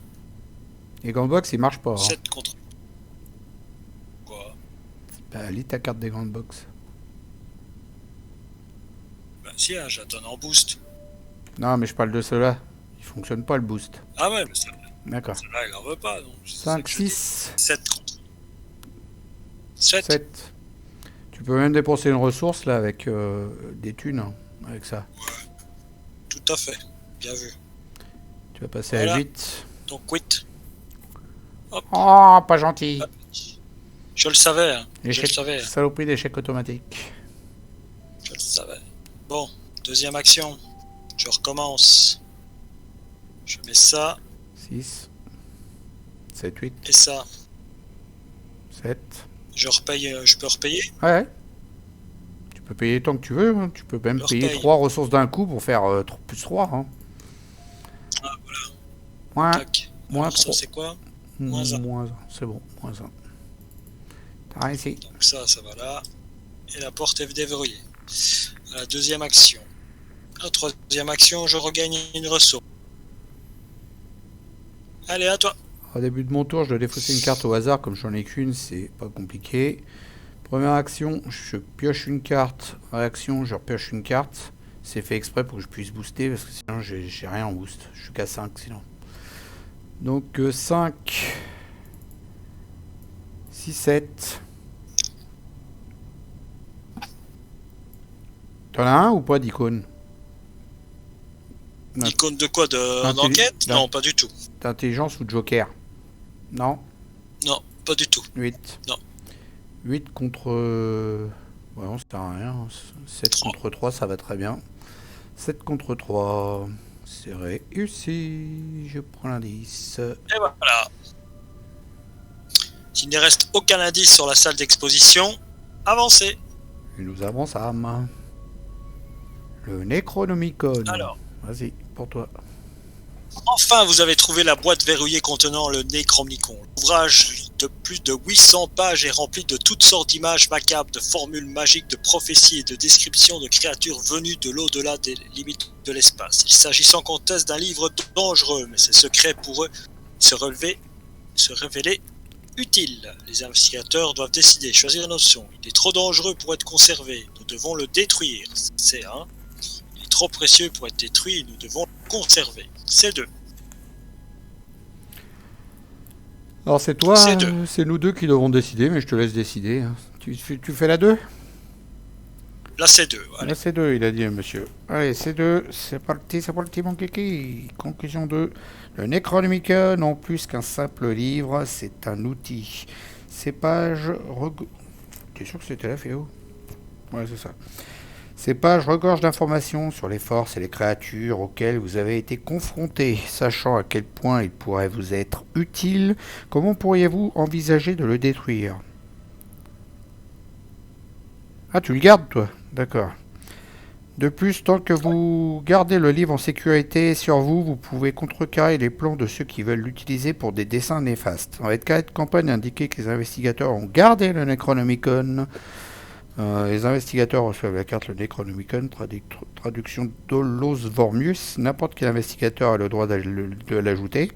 Et Grand Box, il marche pas. 7 contre. Quoi? Bah, lis ta carte des grandes box. Bah si, hein, j'attends en boost. Non, mais je parle de cela. Il fonctionne pas le boost. Ah ouais, mais celle-là, D'accord. elle en veut pas. Donc 5, 6, 7 contre. 7. 7. Tu peux même dépenser une ressource là avec des thunes. Hein, avec ça. Tout à fait. Bien vu. Tu vas passer Voilà. à 8. Donc 8. Hop. Oh, pas gentil. Hop. Je le savais. Hein. Je le Échec, savais. saloperie d'échec automatique. Je le savais. Bon, deuxième action. Je recommence. Je mets ça 6, 7, 8, et ça. 7. Je repaye. Je peux repayer. Ouais. Tu peux payer tant que tu veux. Hein. Tu peux même Je payer repaye. 3 ressources d'un coup pour faire plus 3. Hein. Ah voilà. Moins, Tac. moins Alors, ça 3. c'est quoi? moins un. Moins 1. C'est bon. Moins 1. T'as réussi. Donc ça va là. Et la porte est déverrouillée. À la deuxième action. À la troisième action, je regagne une ressource. Allez, à toi. Au début de mon tour, je dois défausser une carte au hasard. Comme j'en ai qu'une, c'est pas compliqué. Première action, je pioche une carte. Réaction, je repioche une carte. C'est fait exprès pour que je puisse booster parce que sinon j'ai rien en boost. Je suis qu'à 5 sinon. Donc 5, 6, 7. T'en as un ou pas d'icône? Icône de quoi? D'enquête? Non, pas du tout. D'intelligence ou de joker? Non? Non, pas du tout. 8. Non. 8 contre... Ouais, on sert à rien. 7 contre 3, ça va très bien. 7 contre 3. C'est réussi. Je prends l'indice. Et voilà. S'il ne reste aucun indice sur la salle d'exposition, avancez. Et nous avançons. Le Necronomicon. Alors. Vas-y, pour toi. Enfin, vous avez trouvé la boîte verrouillée contenant le Necronomicon. L'ouvrage de plus de 800 pages est rempli de toutes sortes d'images macabres, de formules magiques, de prophéties et de descriptions de créatures venues de l'au-delà des limites de l'espace. Il s'agit sans conteste d'un livre dangereux, mais ses secrets pourraient se révéler utiles. Les investigateurs doivent décider, choisir une option. Il est trop dangereux pour être conservé. Nous devons le détruire. C'est un. Il est trop précieux pour être détruit. Nous devons le conserver. C'est 2. Alors c'est toi, C'est deux. c'est nous deux qui devons décider, mais je te laisse décider. Hein. Tu fais la 2? Là, c'est 2. Voilà. Là c'est 2, il a dit monsieur. Allez, c'est 2, c'est parti mon kiki. Conclusion 2. Le Necronomicon, non plus qu'un simple livre, c'est un outil. Ces pages... T'es sûr que c'était là, Féo? Ouais, c'est ça. Ces pages regorgent d'informations sur les forces et les créatures auxquelles vous avez été confrontés. Sachant à quel point il pourrait vous être utile, comment pourriez-vous envisager de le détruire? Ah, tu le gardes, toi? D'accord. De plus, tant que vous gardez le livre en sécurité sur vous, vous pouvez contrecarrer les plans de ceux qui veulent l'utiliser pour des dessins néfastes. En votre cas de campagne indiqué que les investigateurs ont gardé le Necronomicon Les investigateurs reçoivent la carte le Necronomicon, traduction d'Olos Vormius. N'importe quel investigateur a le droit de l'ajouter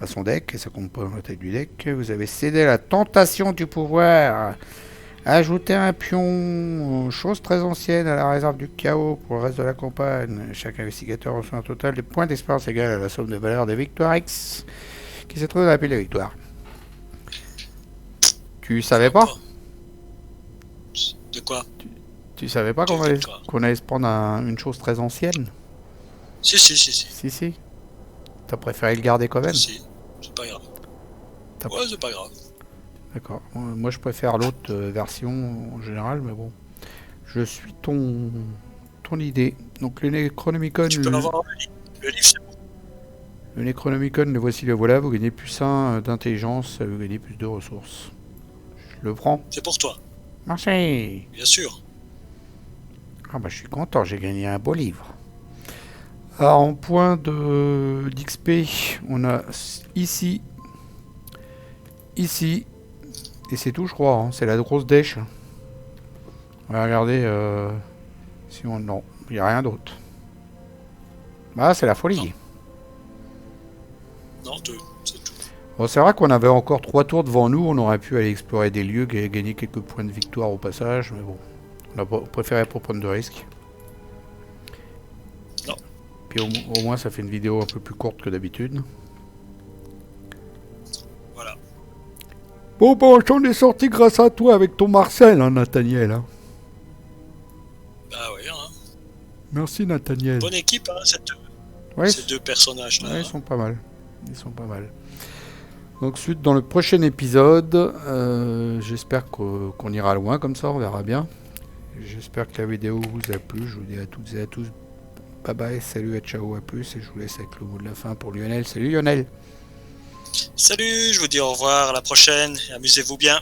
à son deck et ça compte pas dans la taille du deck. Vous avez cédé à la tentation du pouvoir. Ajouter un pion, chose très ancienne, à la réserve du chaos pour le reste de la campagne. Chaque investigateur reçoit un total de points d'expérience égal à la somme de valeur des victoires X qui se trouve dans la pile de victoire. Tu savais pas? De quoi? Tu savais pas qu'on allait se prendre une chose très ancienne? Si. Si. T'as préféré le garder quand même? Si, c'est pas grave. Ouais, c'est pas grave. D'accord. Moi, je préfère l'autre version en général, mais bon. Je suis ton idée. Donc, le Necronomicon... Tu peux avoir le livre, c'est bon. Le Necronomicon, le voici, le voilà. Vous gagnez plus 1 d'intelligence, vous gagnez plus de ressources. Je le prends. C'est pour toi. Merci. Bien sûr. Ah bah, je suis content, j'ai gagné un beau livre. Alors, en point d'XP, on a ici, et c'est tout, je crois. Hein. C'est la grosse dèche. On va regarder si on... Non, il n'y a rien d'autre. Ah, c'est la folie. Non, c'est tout. Bon, c'est vrai qu'on avait encore 3 tours devant nous. On aurait pu aller explorer des lieux, gagner quelques points de victoire au passage. Mais bon, on a préféré pas prendre de risques. Non. Puis au moins, ça fait une vidéo un peu plus courte que d'habitude. Voilà. Bon, bah, on est sorti grâce à toi avec ton Marcel, hein, Nathaniel. Hein. Bah oui, hein. Merci, Nathaniel. Bonne équipe, hein, ces deux personnages-là. Ouais, ils sont pas mal. Donc, suite dans le prochain épisode, j'espère qu'on ira loin comme ça, on verra bien. J'espère que la vidéo vous a plu. Je vous dis à toutes et à tous bye bye, salut, à ciao, à plus. Et je vous laisse avec le mot de la fin pour Lionel. Salut Lionel. Salut, je vous dis au revoir, à la prochaine, et amusez-vous bien.